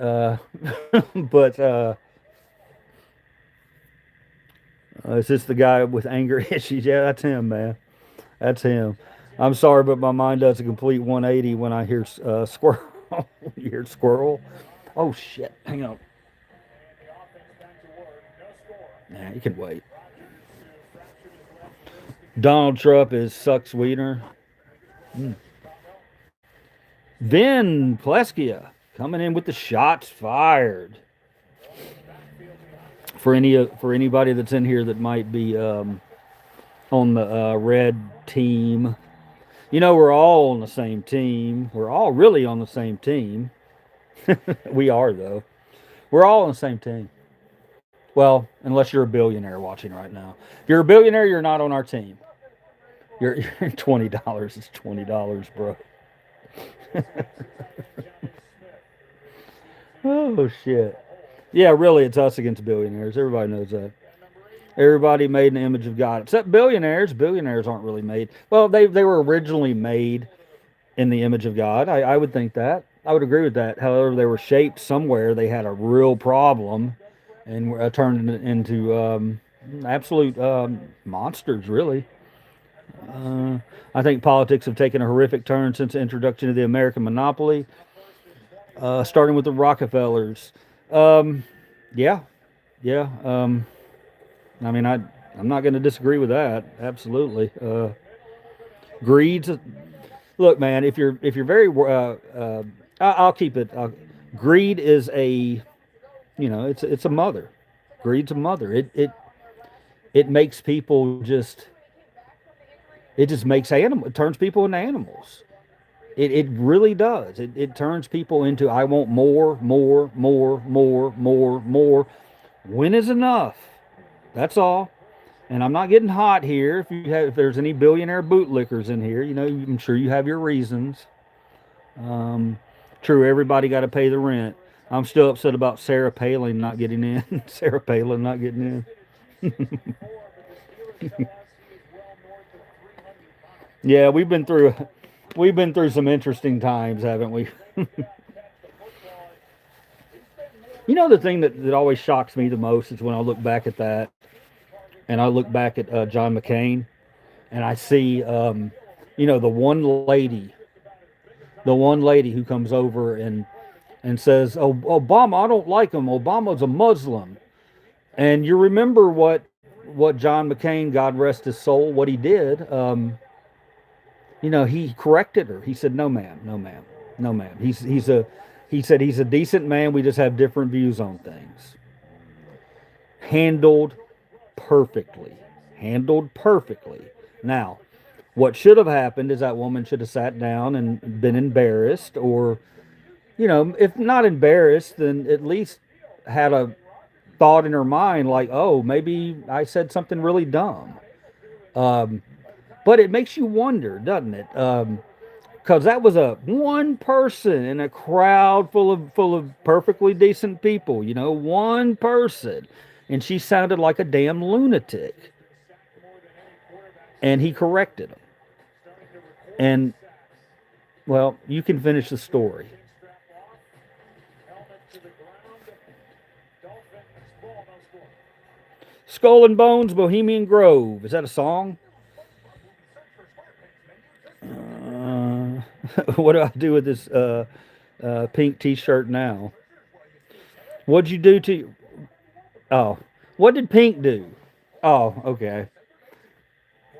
A: But is this the guy with anger issues? Yeah, that's him, man. That's him. I'm sorry, but my mind does a complete 180 when I hear squirrel. You hear squirrel? Oh shit! Hang on. Nah, you can wait. Donald Trump is sucks wiener. Mm. Vin Pleskia coming in with the shots fired. For anybody that's in here that might be on the red team, you know we're all on the same team. We're all really on the same team. We are though. We're all on the same team. Well, unless you're a billionaire watching right now. If you're a billionaire, you're not on our team. You're $20 is $20, bro. Oh shit. Yeah, really, it's us against billionaires. Everybody knows that. Everybody made in the image of God, except billionaires. Billionaires aren't really made. Well, they were originally made in the image of God. I would think that. I would agree with that. However, they were shaped somewhere. They had a real problem, and were turned into absolute monsters. Really. I think politics have taken a horrific turn since the introduction of the American monopoly, starting with the Rockefellers. Um, yeah, yeah. I mean, I'm not going to disagree with that. Absolutely. Greed. Look, man. If you're very, I'll keep it. Greed is a, it's a mother. Greed's a mother. It makes people just. It just makes It turns people into animals. It really does. It turns people into I want more, more, more, more, more, more. When is enough? That's all. And I'm not getting hot here. If there's any billionaire bootlickers in here, I'm sure you have your reasons. True, everybody got to pay the rent. I'm still upset about Sarah Palin not getting in. Sarah Palin not getting in. Yeah, we've been through some interesting times, haven't we? The thing that always shocks me the most is when I look back at that, and I look back at John McCain, and I see, the one lady who comes over and says, "Oh, Obama, I don't like him. Obama's a Muslim." And you remember what John McCain, God rest his soul, what he did. He corrected her. He said, "No, ma'am, no, ma'am, no, ma'am. He said he's a decent man. We just have different views on things." Handled perfectly. Handled perfectly. Now, what should have happened is that woman should have sat down and been embarrassed, or, if not embarrassed, then at least had a thought in her mind like, oh, maybe I said something really dumb. Um, but it makes you wonder, doesn't it? Because that was a one person in a crowd full of perfectly decent people. One person, and she sounded like a damn lunatic. And he corrected him. And Well, you can finish the story. Skull and Bones, Bohemian Grove. Is that a song? Uh, what do I do with this pink T-shirt now? What'd you do to? Oh, what did Pink do? Oh, okay.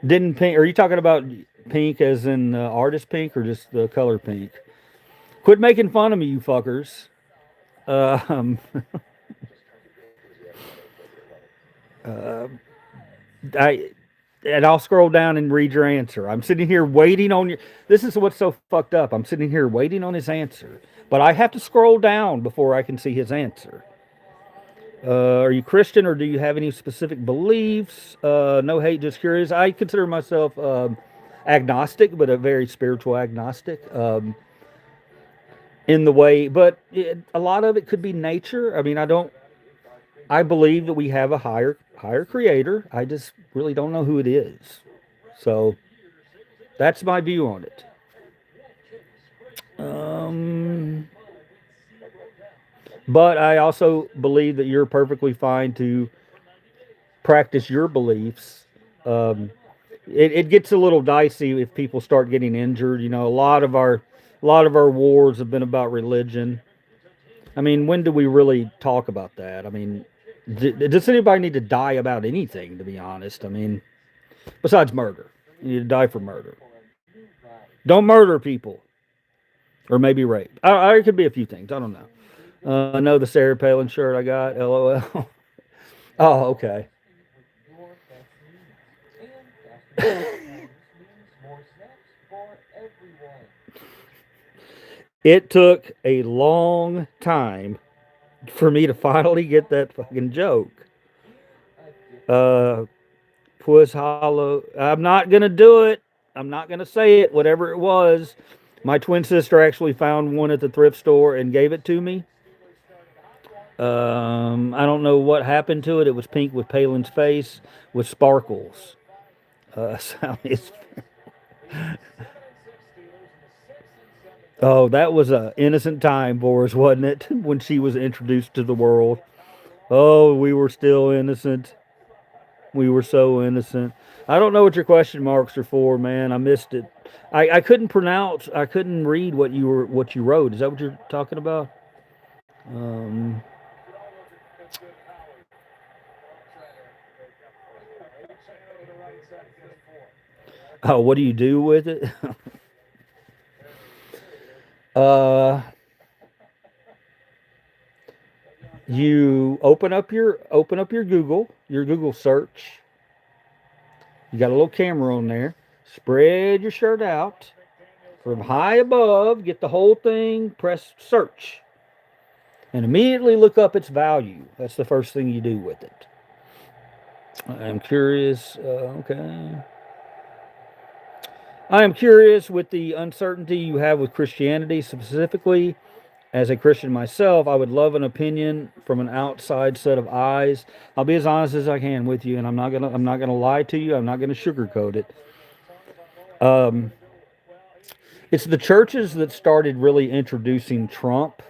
A: Didn't Pink? Are you talking about Pink as in artist Pink or just the color Pink? Quit making fun of me, you fuckers. Um, I and I'll scroll down and read your answer. I'm sitting here waiting on you. This is what's so fucked up. I'm sitting here waiting on his answer, but I have to scroll down before I can see his answer. Are you Christian or do you have any specific beliefs? No hate, just curious. I consider myself agnostic, but a very spiritual agnostic. In the way, but a lot of it could be nature. I mean, I don't. I believe that we have a higher creator. I just really don't know who it is. So that's my view on it. Um, but I also believe that you're perfectly fine to practice your beliefs. Um, it gets a little dicey if people start getting injured. You know, a lot of our wars have been about religion. I mean, when do we really talk about that? I mean, does anybody need to die about anything? To be honest, I mean, besides murder, you need to die for murder. Don't murder people, or maybe rape. It could be a few things. I don't know. I know the Sarah Palin shirt I got. LOL. Oh, okay. It took a long time for me to finally get that fucking joke. Uh, Puss Hollow. I'm not gonna do it. I'm not gonna say it. Whatever it was, my twin sister actually found one at the thrift store and gave it to me. I don't know what happened to it. It was pink with Palin's face with sparkles. So oh, that was a innocent time, Boris, wasn't it? When she was introduced to the world. Oh, we were still innocent. We were so innocent. I don't know what your question marks are for, man. I missed it. I couldn't pronounce. I couldn't read what you wrote. Is that what you're talking about? Um, oh, what do you do with it? uh, you open up your Google search. You got a little camera on there. Spread your shirt out from high above. Get the whole thing. Press search and immediately look up its value. That's the first thing you do with it. I'm curious. Okay. I am curious with the uncertainty you have with Christianity specifically. As a Christian myself, I would love an opinion from an outside set of eyes. I'll be as honest as I can with you, and I'm not gonna lie to you. I'm not gonna sugarcoat it. Um, it's the churches that started really introducing Trump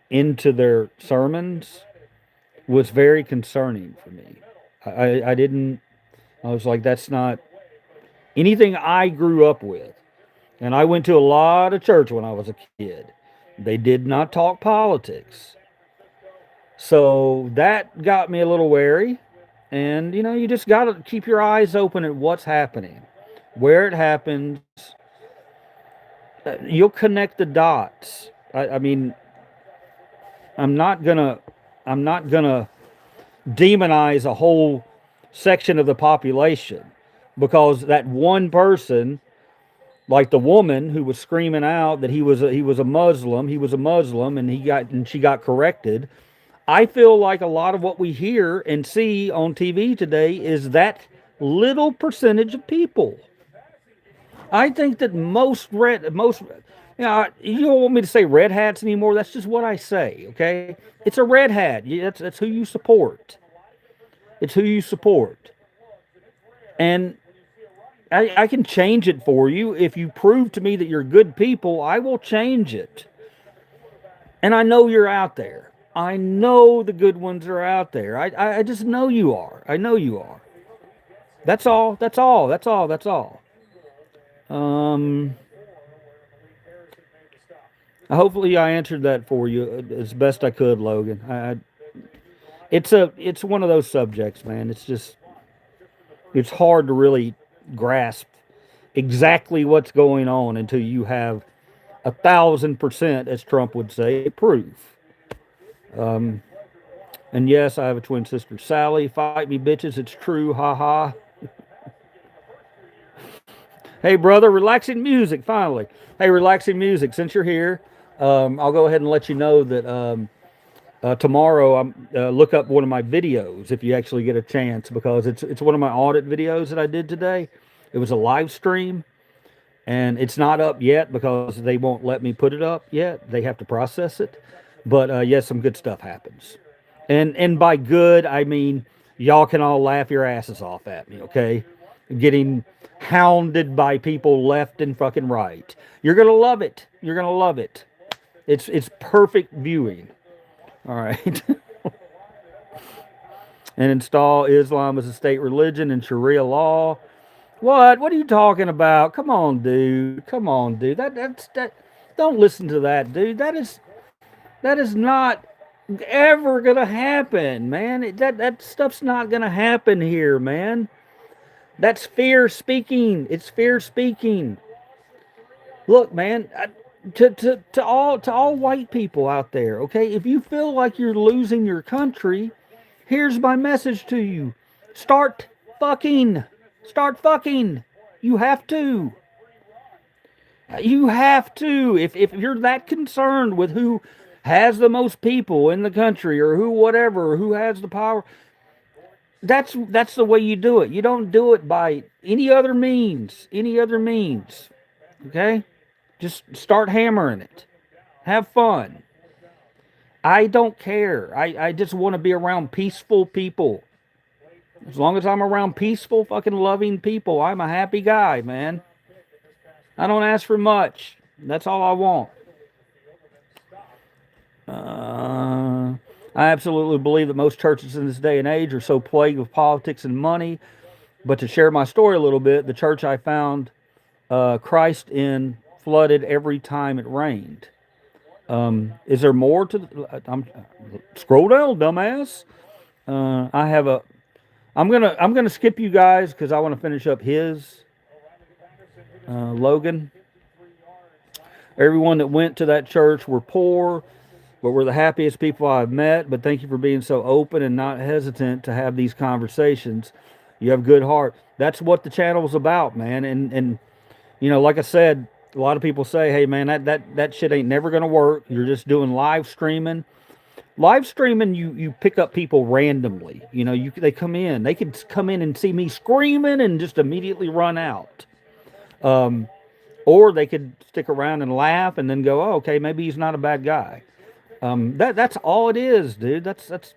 A: into their sermons was very concerning for me. I didn't. I was like, that's not anything I grew up with. And I went to a lot of church when I was a kid. They did not talk politics. So that got me a little wary. And, you just got to keep your eyes open at what's happening, where it happens. You'll connect the dots. I mean, I'm not gonna, I'm not gonna demonize a whole section of the population because that one person, like the woman who was screaming out that he was a Muslim, and she got corrected. I feel like a lot of what we hear and see on TV today is that little percentage of people. I think that you don't want me to say red hats anymore. That's just what I say. Okay, it's a red hat. That's who you support. It's who you support, and I can change it for you. If you prove to me that you're good people, I will change it. And I know you're out there. I know the good ones are out there. I just know you are. I know you are. That's all. That's all. That's all. That's all. Um, Hopefully I answered that for you as best I could, Logan. It's one of those subjects, man. It's hard to really grasp exactly what's going on until you have 1,000%, as Trump would say, proof. And yes, I have a twin sister, Sally. Fight me, bitches. It's true. Ha ha. Hey, brother, relaxing music, finally. Hey, relaxing music, since you're here, I'll go ahead and let you know that tomorrow I'm look up one of my videos if you actually get a chance, because it's one of my audit videos that I did today. It was a live stream, and it's not up yet because they won't let me put it up yet. They have to process it. But yes, some good stuff happens. And by good, I mean y'all can all laugh your asses off at me, okay? Getting hounded by people left and fucking right. You're gonna love it. You're gonna love it. It's perfect viewing. All right. And install Islam as a state religion and Sharia law. What? What are you talking about? Come on, dude. Come on, dude. That. Don't listen to that, dude. That is not ever gonna happen, man. That stuff's not gonna happen here, man. That's fear speaking. It's fear speaking. Look, man. To all white people out there, okay? If you feel like you're losing your country, here's my message to you: start fucking. Start fucking. You have to. You have to. If you're that concerned with who has the most people in the country, or who whatever, who has the power, that's the way you do it. You don't do it by any other means. Any other means. Okay? Just start hammering it. Have fun. I don't care. I just want to be around peaceful people. As long as I'm around peaceful, fucking loving people, I'm a happy guy, man. I don't ask for much. That's all I want. I absolutely believe that most churches in this day and age are so plagued with politics and money. But to share my story a little bit, the church I found Christ in flooded every time it rained. Is there more to? Scroll down, dumbass. I have a. I'm gonna skip you guys because I want to finish up his Logan. Everyone that went to that church were poor, but we're the happiest people I've met. But thank you for being so open and not hesitant to have these conversations. You have good heart. That's what the channel's about, man. And like I said, a lot of people say, "Hey, man, that shit ain't never gonna work. You're just doing live streaming." Live streaming, you pick up people randomly. They come in. They could come in and see me screaming and just immediately run out. Or they could stick around and laugh and then go, "Oh, okay, maybe he's not a bad guy." That's all it is, dude. That's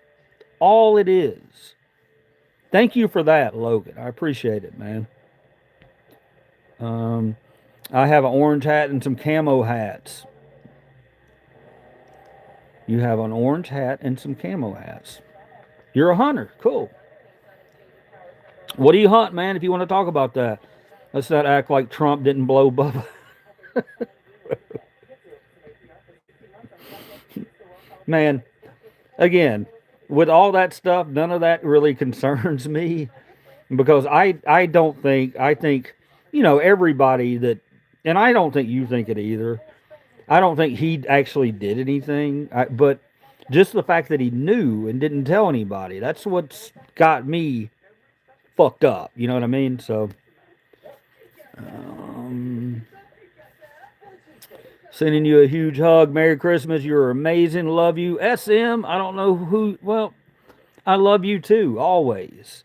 A: all it is. Thank you for that, Logan. I appreciate it, man. I have an orange hat and some camo hats. You have an orange hat and some camo hats. You're a hunter. Cool. What do you hunt, man, if you want to talk about that? Let's not act like Trump didn't blow Bubba. Man, again, with all that stuff, none of that really concerns me, because I don't think, I think, everybody that, and I don't think you think it either. I don't think he actually did anything, but just the fact that he knew and didn't tell anybody, that's what's got me fucked up. You know what I mean? So, sending you a huge hug. Merry Christmas. You're amazing. Love you. SM, I don't know who, well, I love you too, always.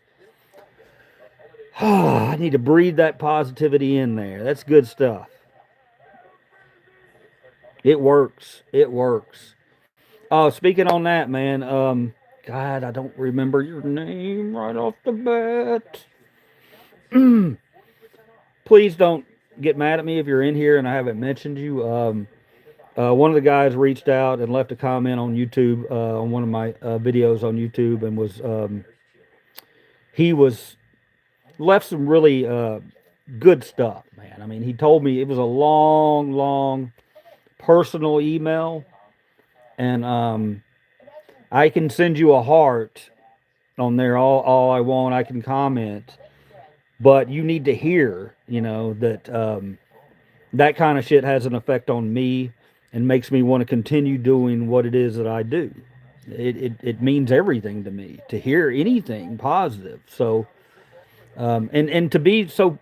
A: I need to breathe that positivity in there. That's good stuff. It works. It works. Oh, speaking on that, man. God, I don't remember your name right off the bat. please don't get mad at me if you're in here and I haven't mentioned you. One of the guys reached out and left a comment on YouTube on one of my videos on YouTube, and he was left some really good stuff, man. I mean, he told me it was a long, long personal email, and I can send you a heart on there all I want. I can comment, but you need to hear, that that kind of shit has an effect on me and makes me want to continue doing what it is that I do. It means everything to me to hear anything positive. So, and to be so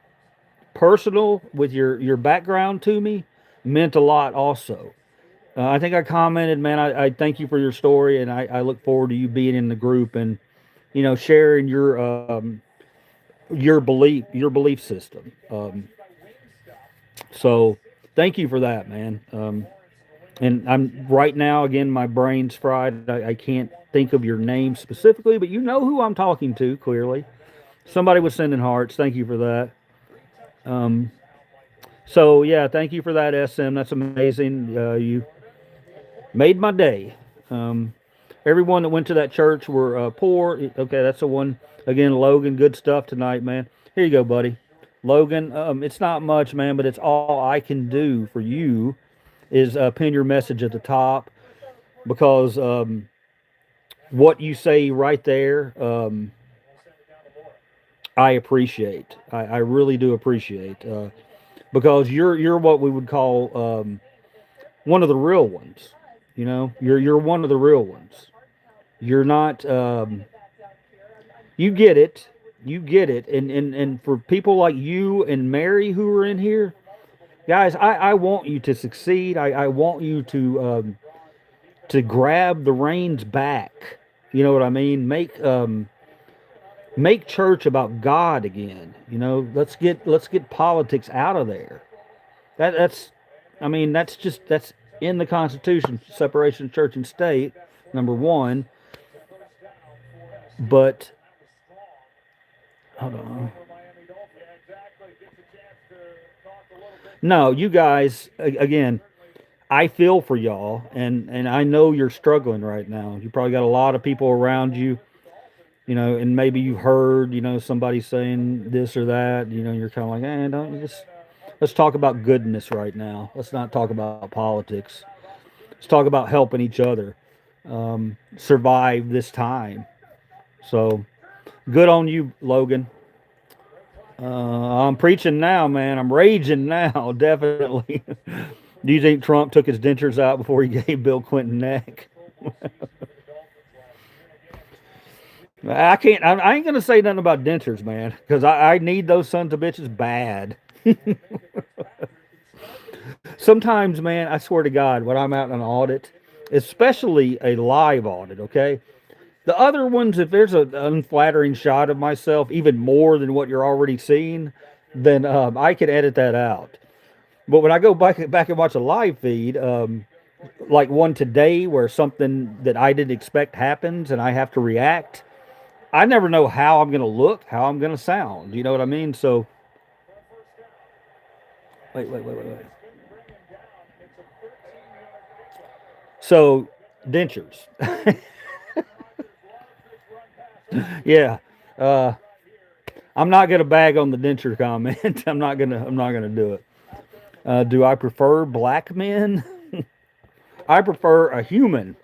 A: personal with your background to me meant a lot also. I think I commented, man, I thank you for your story, and I look forward to you being in the group and, sharing your belief system. So thank you for that, man. And I'm right now, again, my brain's fried. I can't think of your name specifically, but you know who I'm talking to clearly. Somebody was sending hearts. Thank you for that. Um, so yeah, thank you for that, SM. That's amazing. You made my day. Um, Everyone that went to that church were poor. Okay, that's the one. Again, Logan, good stuff tonight, man. Here you go, buddy. Logan, it's not much, man, but it's all I can do for you is pin your message at the top, because what you say right there, I appreciate. I really do appreciate, because you're what we would call one of the real ones. You're one of the real ones. You're not. You get it. You get it. And for people like you and Mary who are in here, guys, I want you to succeed. I want you to grab the reins back. You know what I mean? Make church about God again. Let's get politics out of there. That's I mean that's in the Constitution, separation of church and state, number one. But hold on. No, you guys, again, I feel for y'all, and I know you're struggling right now. You probably got a lot of people around you, and maybe you heard, somebody saying this or that. You're kind of like, don't you just let's talk about goodness right now. Let's not talk about politics. Let's talk about helping each other survive this time. So good on you, Logan. I'm preaching now, man. I'm raging now, definitely. Do you think Trump took his dentures out before he gave Bill Clinton neck? I can't. I ain't gonna say nothing about dentures, man, because I need those sons of bitches bad. Sometimes, man, I swear to God, when I'm out in an audit, especially a live audit, okay. The other ones, if there's an unflattering shot of myself, even more than what you're already seeing, then I can edit that out. But when I go back and watch a live feed, like one today where something that I didn't expect happens and I have to react, I never know how I'm going to look, how I'm going to sound. You know what I mean? So, wait. So, dentures. Yeah. Uh, I'm not going to bag on the denture comment. I'm not gonna do it. Do I prefer black men? I prefer a human.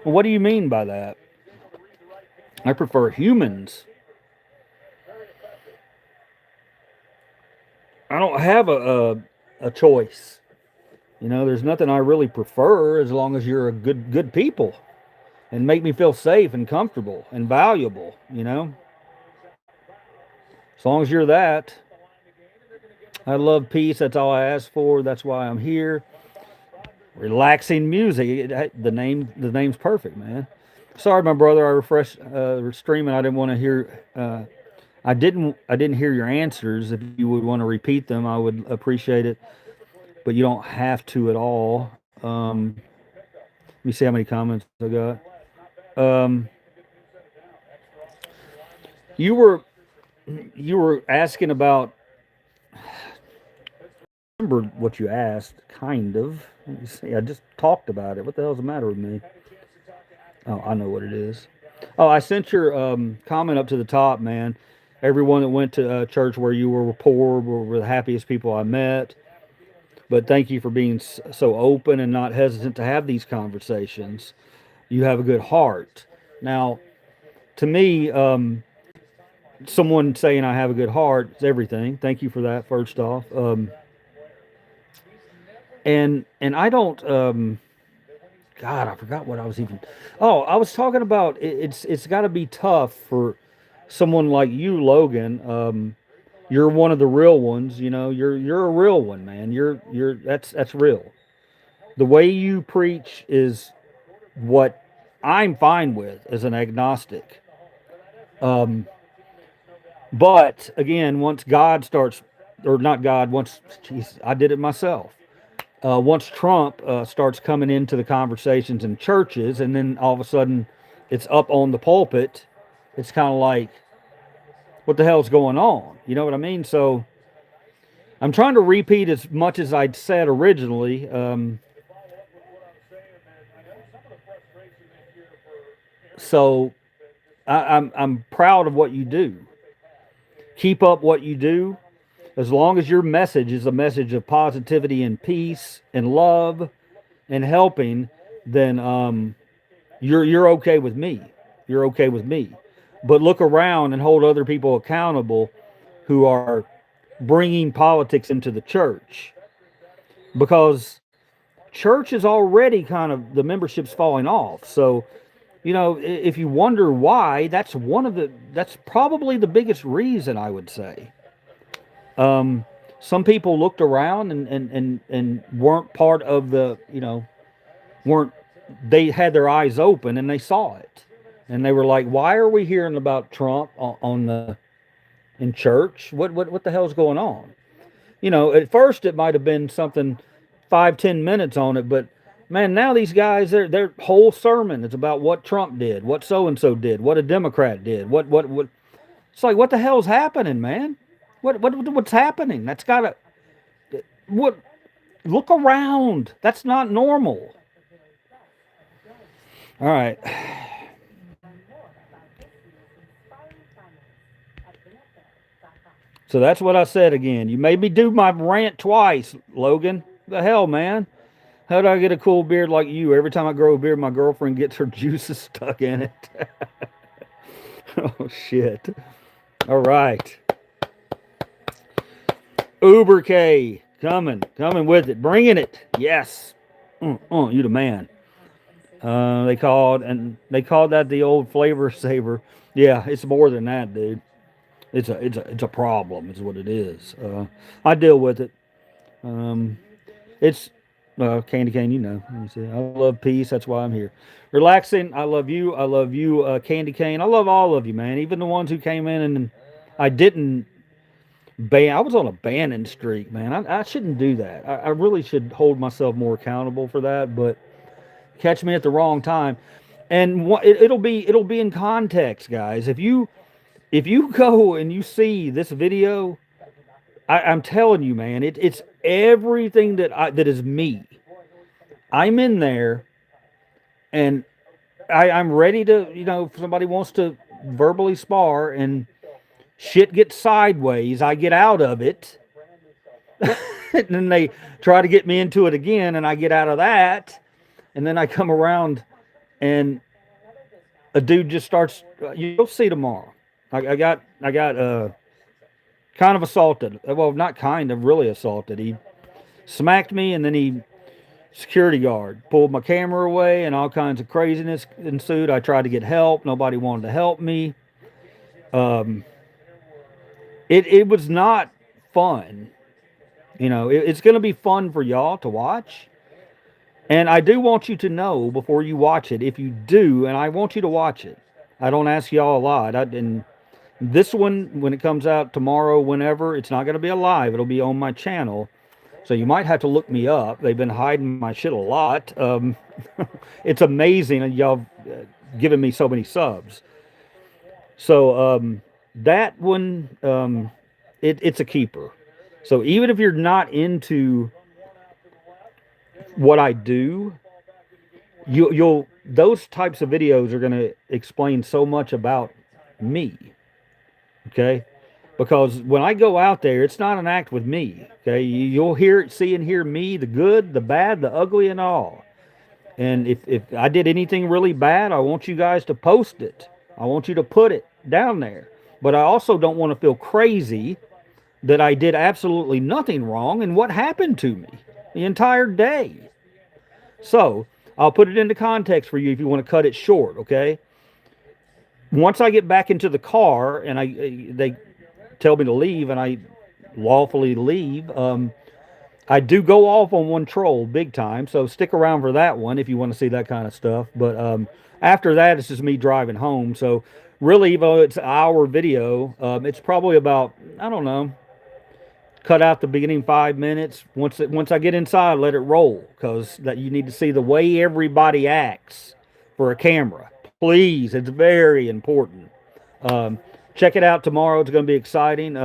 A: What do you mean by that? I prefer humans. I don't have a choice. There's nothing I really prefer as long as you're a good people and make me feel safe and comfortable and valuable. As long as you're that, I love peace. That's all I ask for. That's why I'm here. Relaxing music. The name's perfect, man. Sorry, my brother. I refreshed streaming. I didn't want to hear. I didn't hear your answers. If you would want to repeat them, I would appreciate it. But you don't have to at all. Let me see how many comments I got. Um, you were you were asking about. Remember what you asked, kind of. Let me see. I just talked about it. What the hell's the matter with me? Oh, I know what it is. Oh, I sent your comment up to the top, man. Everyone that went to church where you were poor were the happiest people I met. But thank you for being so open and not hesitant to have these conversations. You have a good heart. Now, to me, someone saying I have a good heart is everything. Thank you for that. First off, and I don't. God, I forgot what I was even. Oh, I was talking about. It's got to be tough for someone like you, Logan. You're one of the real ones. You know, you're a real one, man. You're that's real. The way you preach is what I'm fine with as an agnostic. Um, but again, once God starts, or not God, once, geez, I did it myself. Once Trump starts coming into the conversations in churches, and then all of a sudden it's up on the pulpit, it's kind of like, what the hell's going on? You know what I mean? So I'm trying to repeat as much as I'd said originally. So I'm proud of what you do. Keep up what you do. As long as your message is a message of positivity and peace and love and helping, then you're okay with me. You're okay with me. But look around and hold other people accountable who are bringing politics into the church, because church is already kind of, the membership's falling off. So if you wonder why, that's probably the biggest reason, I would say. Um, some people looked around and weren't part of the, weren't, they had their eyes open and they saw it. And they were like, why are we hearing about Trump on the, in church? What the hell's going on? At first it might have been something 5-10 minutes on it, but man, now these guys, their whole sermon is about what Trump did, what so and so did, what a Democrat did, what. It's like, what the hell's happening, man? What's happening? That's gotta, what? Look around. That's not normal. All right. So that's what I said again. You made me do my rant twice, Logan. The hell, man? How do I get a cool beard like you? Every time I grow a beard, my girlfriend gets her juices stuck in it. Oh, shit. All right. Uber K. Coming with it. Bringing it. Yes. You the man. They called that the old flavor saver. Yeah, it's more than that, dude. It's a problem. Is what it is. I deal with it. Um, it's Candy Cane. Let me see. I love peace. That's why I'm here. Relaxing. I love you. I love you, Candy Cane. I love all of you, man. Even the ones who came in and I didn't ban. I was on a banning streak, man. I shouldn't do that. I really should hold myself more accountable for that. But catch me at the wrong time, and it'll be in context, guys. If you go and you see this video, I'm telling you, man, it's everything that is me. I'm in there, and I'm ready to, if somebody wants to verbally spar and shit gets sideways, I get out of it. And then they try to get me into it again, and I get out of that, and then I come around, and a dude just starts. You'll see tomorrow. I got kind of assaulted. Well, not kind of, really assaulted. He smacked me, and then security guard pulled my camera away, and all kinds of craziness ensued. I tried to get help. Nobody wanted to help me. It was not fun. It's going to be fun for y'all to watch. And I do want you to know before you watch it, if you do, and I want you to watch it. I don't ask y'all a lot. And this one, when it comes out tomorrow, whenever, it's not going to be live. It'll be on my channel. So you might have to look me up. They've been hiding my shit a lot. It's amazing. And y'all given me so many subs. So that one, it's a keeper. So even if you're not into what I do, you'll those types of videos are going to explain so much about me. Okay, because when I go out there, it's not an act with me. Okay, you'll hear, see, and hear me, the good, the bad, the ugly, and all. And if I did anything really bad, I want you guys to post it. I want you to put it down there. But I also don't want to feel crazy that I did absolutely nothing wrong and what happened to me the entire day. So I'll put it into context for you if you want to cut it short, okay? Once I get back into the car and they tell me to leave and I lawfully leave, I do go off on one troll big time, so stick around for that one if you want to see that kind of stuff. But after that, it's just me driving home. So really, even though it's an hour video, it's probably about, I don't know, cut out the beginning 5 minutes. Once I get inside, let it roll, because that you need to see the way everybody acts for a camera. Please, it's very important. Um, Check it out tomorrow. It's going to be exciting.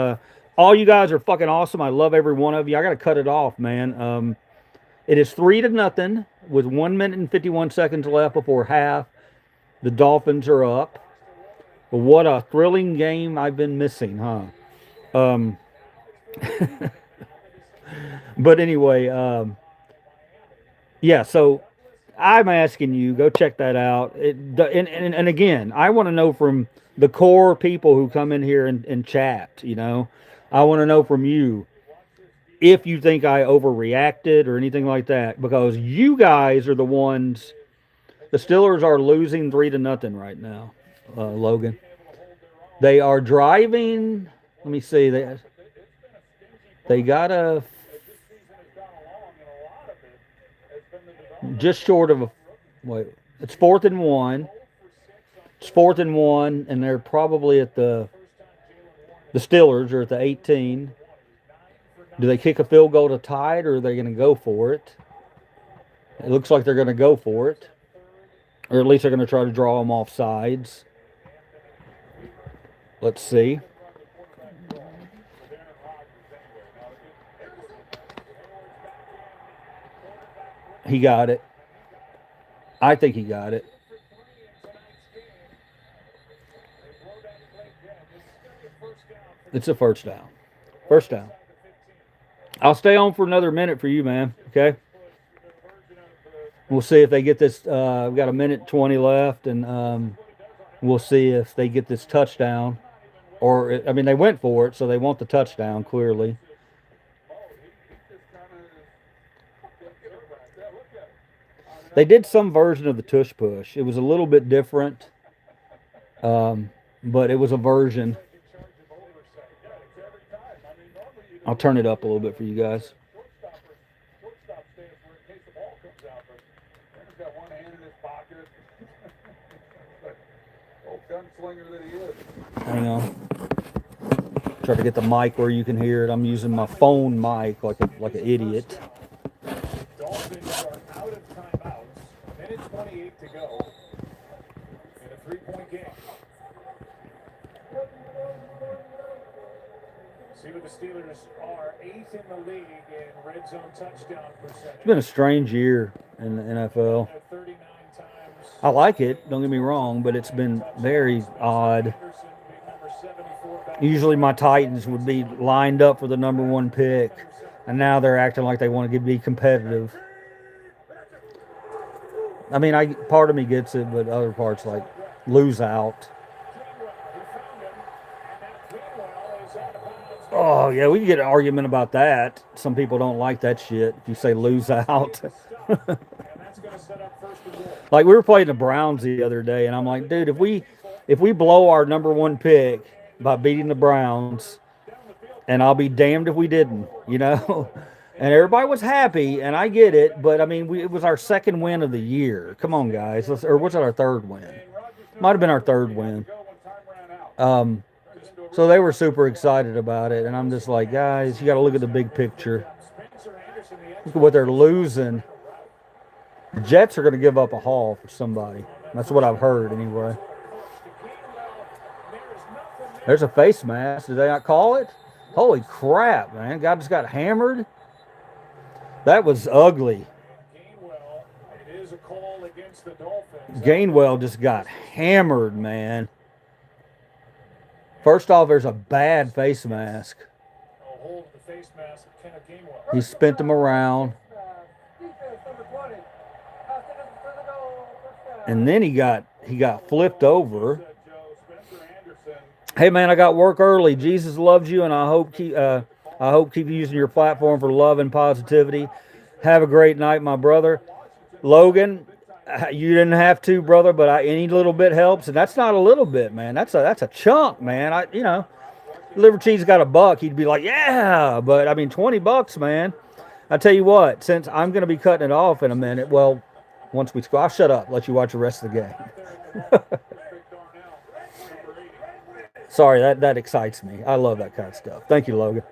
A: All you guys are fucking awesome. I love every one of you. I got to cut it off, man. It is 3-0 with 1 minute and 51 seconds left before half. The Dolphins are up. But what a thrilling game I've been missing, huh? Um, but anyway, yeah. So I'm asking you, go check that out. And again, I want to know from the core people who come in here and chat. I want to know from you if you think I overreacted or anything like that, because you guys are the ones. The Steelers are losing 3-0 right now, Logan. They are driving. Let me see. They got a just short of a wait. It's 4th and 1. It's 4th and 1, and they're probably at the Steelers are at the 18. Do they kick a field goal to tie it, or are they going to go for it? It looks like they're going to go for it, or at least they're going to try to draw them off sides. Let's see. He got it. I think he got it. It's a first down. First down. I'll stay on for another minute for you, man. Okay. We'll see if they get this. We've got 1:20 left, and we'll see if they get this touchdown. Or, I mean, they went for it, so they want the touchdown, clearly. They did some version of the tush push. It was a little bit different, but it was a version. I'll turn it up a little bit for you guys. Hang on. Try to get the mic where you can hear it. I'm using my phone mic like an idiot. Dolphins are out of timeouts. 1:28 to go in a 3-point game. See what the Steelers are 8th in the league in red zone touchdown percentage. It's been a strange year in the NFL. I like it, don't get me wrong, but it's been very odd. Usually my Titans would be lined up for the #1 pick, and now they're acting like they want to be competitive. I mean, part of me gets it, but other parts like lose out. Oh, yeah, we can get an argument about that. Some people don't like that shit if you say lose out. Like, we were playing the Browns the other day, and I'm like, dude, if we blow our #1 pick by beating the Browns, and I'll be damned if we didn't, And everybody was happy, and I get it, but I mean, it was our second win of the year. Come on, guys. Or was it our third win? Might have been our third win. So they were super excited about it, and I'm just like, guys, you got to look at the big picture. Look at what they're losing. The Jets are going to give up a haul for somebody. That's what I've heard, anyway. There's a face mask. Did they not call it? Holy crap, man. Guy just got hammered. That was ugly. Gainwell just got hammered, man. First off, there's a bad face mask. He spent them around. And then he got flipped over. Hey man, I got work early. Jesus loves you, and I hope keep using your platform for love and positivity. Have a great night, my brother. Logan, you didn't have to, brother, but any little bit helps, and that's not a little bit, man. That's a chunk, man. Liver Cheese got $1, he'd be like, yeah, but I mean, $20, man. I tell you what, since I'm going to be cutting it off in a minute, well, once we score, I'll shut up, let you watch the rest of the game. Sorry, that excites me. I love that kind of stuff. Thank you, Logan.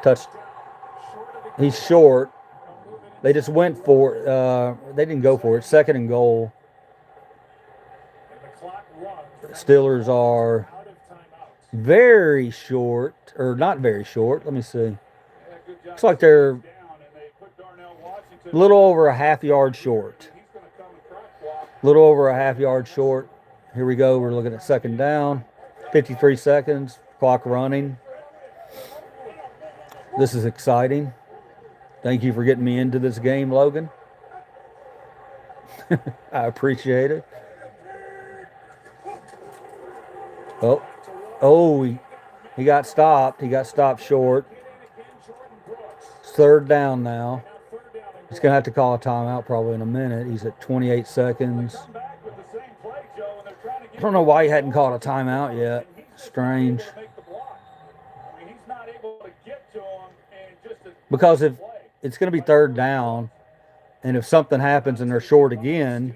A: Touched. He's short. They just went for it. They didn't go for it. 2nd and goal. Steelers are very short, or not very short. Let me see. Looks like they're a little over a half yard short. Little over a half yard short. Here we go. We're looking at 2nd down. 53 seconds. Clock running. This is exciting. Thank you for getting me into this game, Logan. I appreciate it. Oh, he got stopped. He got stopped short. It's 3rd down now. He's going to have to call a timeout probably in a minute. He's at 28 seconds. I don't know why he hadn't called a timeout yet. Strange. Because if it's going to be 3rd down, and if something happens and they're short again,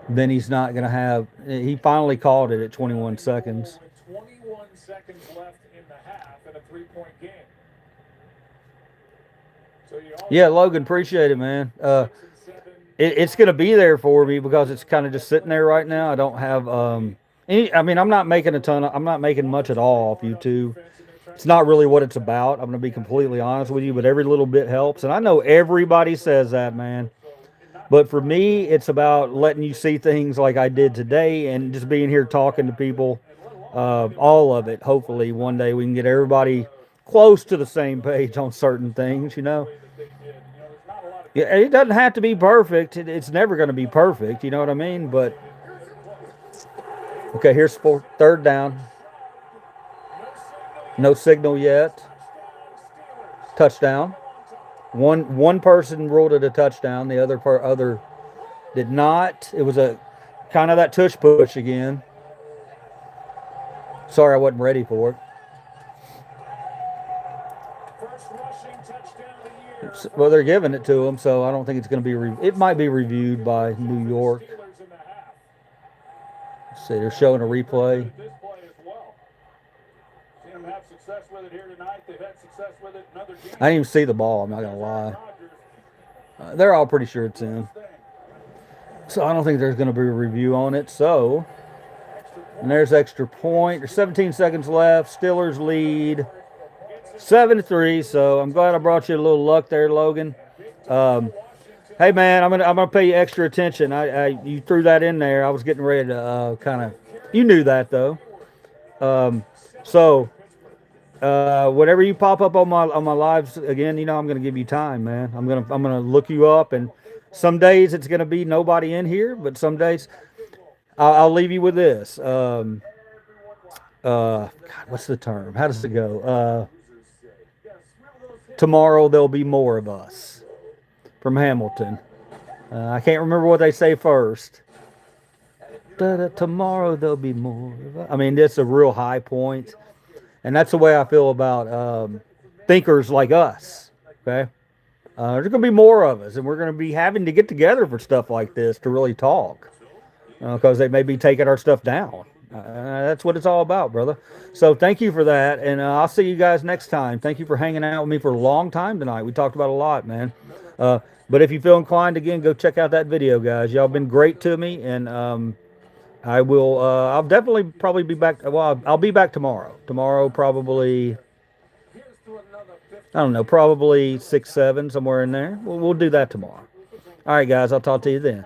A: then he's not going to have. He finally called it at 21 seconds. 21 seconds left in the half in a 3-point game. Yeah, Logan, appreciate it, man. It's going to be there for me because it's kind of just sitting there right now. I don't have any. I mean, I'm not making I'm not making much at all off YouTube. It's not really what it's about. I'm going to be completely honest with you, but every little bit helps. And I know everybody says that, man. But for me, it's about letting you see things like I did today and just being here talking to people. All of it. Hopefully, one day we can get everybody close to the same page on certain things, Yeah, it doesn't have to be perfect. It's never going to be perfect, you know what I mean? But, okay, here's 3rd down. No signal yet. Touchdown. One person ruled it a touchdown. The other did not. It was a kind of that tush push again. Sorry, I wasn't ready for it. Well, they're giving it to him, so I don't think it's going to be. It might be reviewed by New York. Let's see, they're showing a replay. I didn't even see the ball. I'm not going to lie. They're all pretty sure it's in. So I don't think there's going to be a review on it. So, and there's extra point. There's 17 seconds left. Steelers lead 7-3. So I'm glad I brought you a little luck there, Logan. Hey man, I'm gonna pay you extra attention. You threw that in there. I was getting ready to kind of. You knew that though. So whenever you pop up on my lives again, I'm gonna give you time, man. I'm gonna look you up, and some days it's gonna be nobody in here, but some days I'll leave you with this. God, what's the term? How does it go? Tomorrow there'll be more of us. From Hamilton. I can't remember what they say first. Tomorrow there'll be more of us. I mean, it's a real high point. And that's the way I feel about thinkers like us. Okay? There's going to be more of us, and we're going to be having to get together for stuff like this to really talk. Because they may be taking our stuff down. That's what it's all about, brother. So thank you for that, and I'll see you guys next time. Thank you for hanging out with me for a long time tonight. We talked about a lot, man. Uh, but if you feel inclined again, go check out that video, guys. Y'all been great to me, and I will. I'll definitely probably be back. Well, I'll be back tomorrow. Tomorrow, probably. I don't know. Probably 6, 7, somewhere in there. We'll do that tomorrow. All right, guys. I'll talk to you then.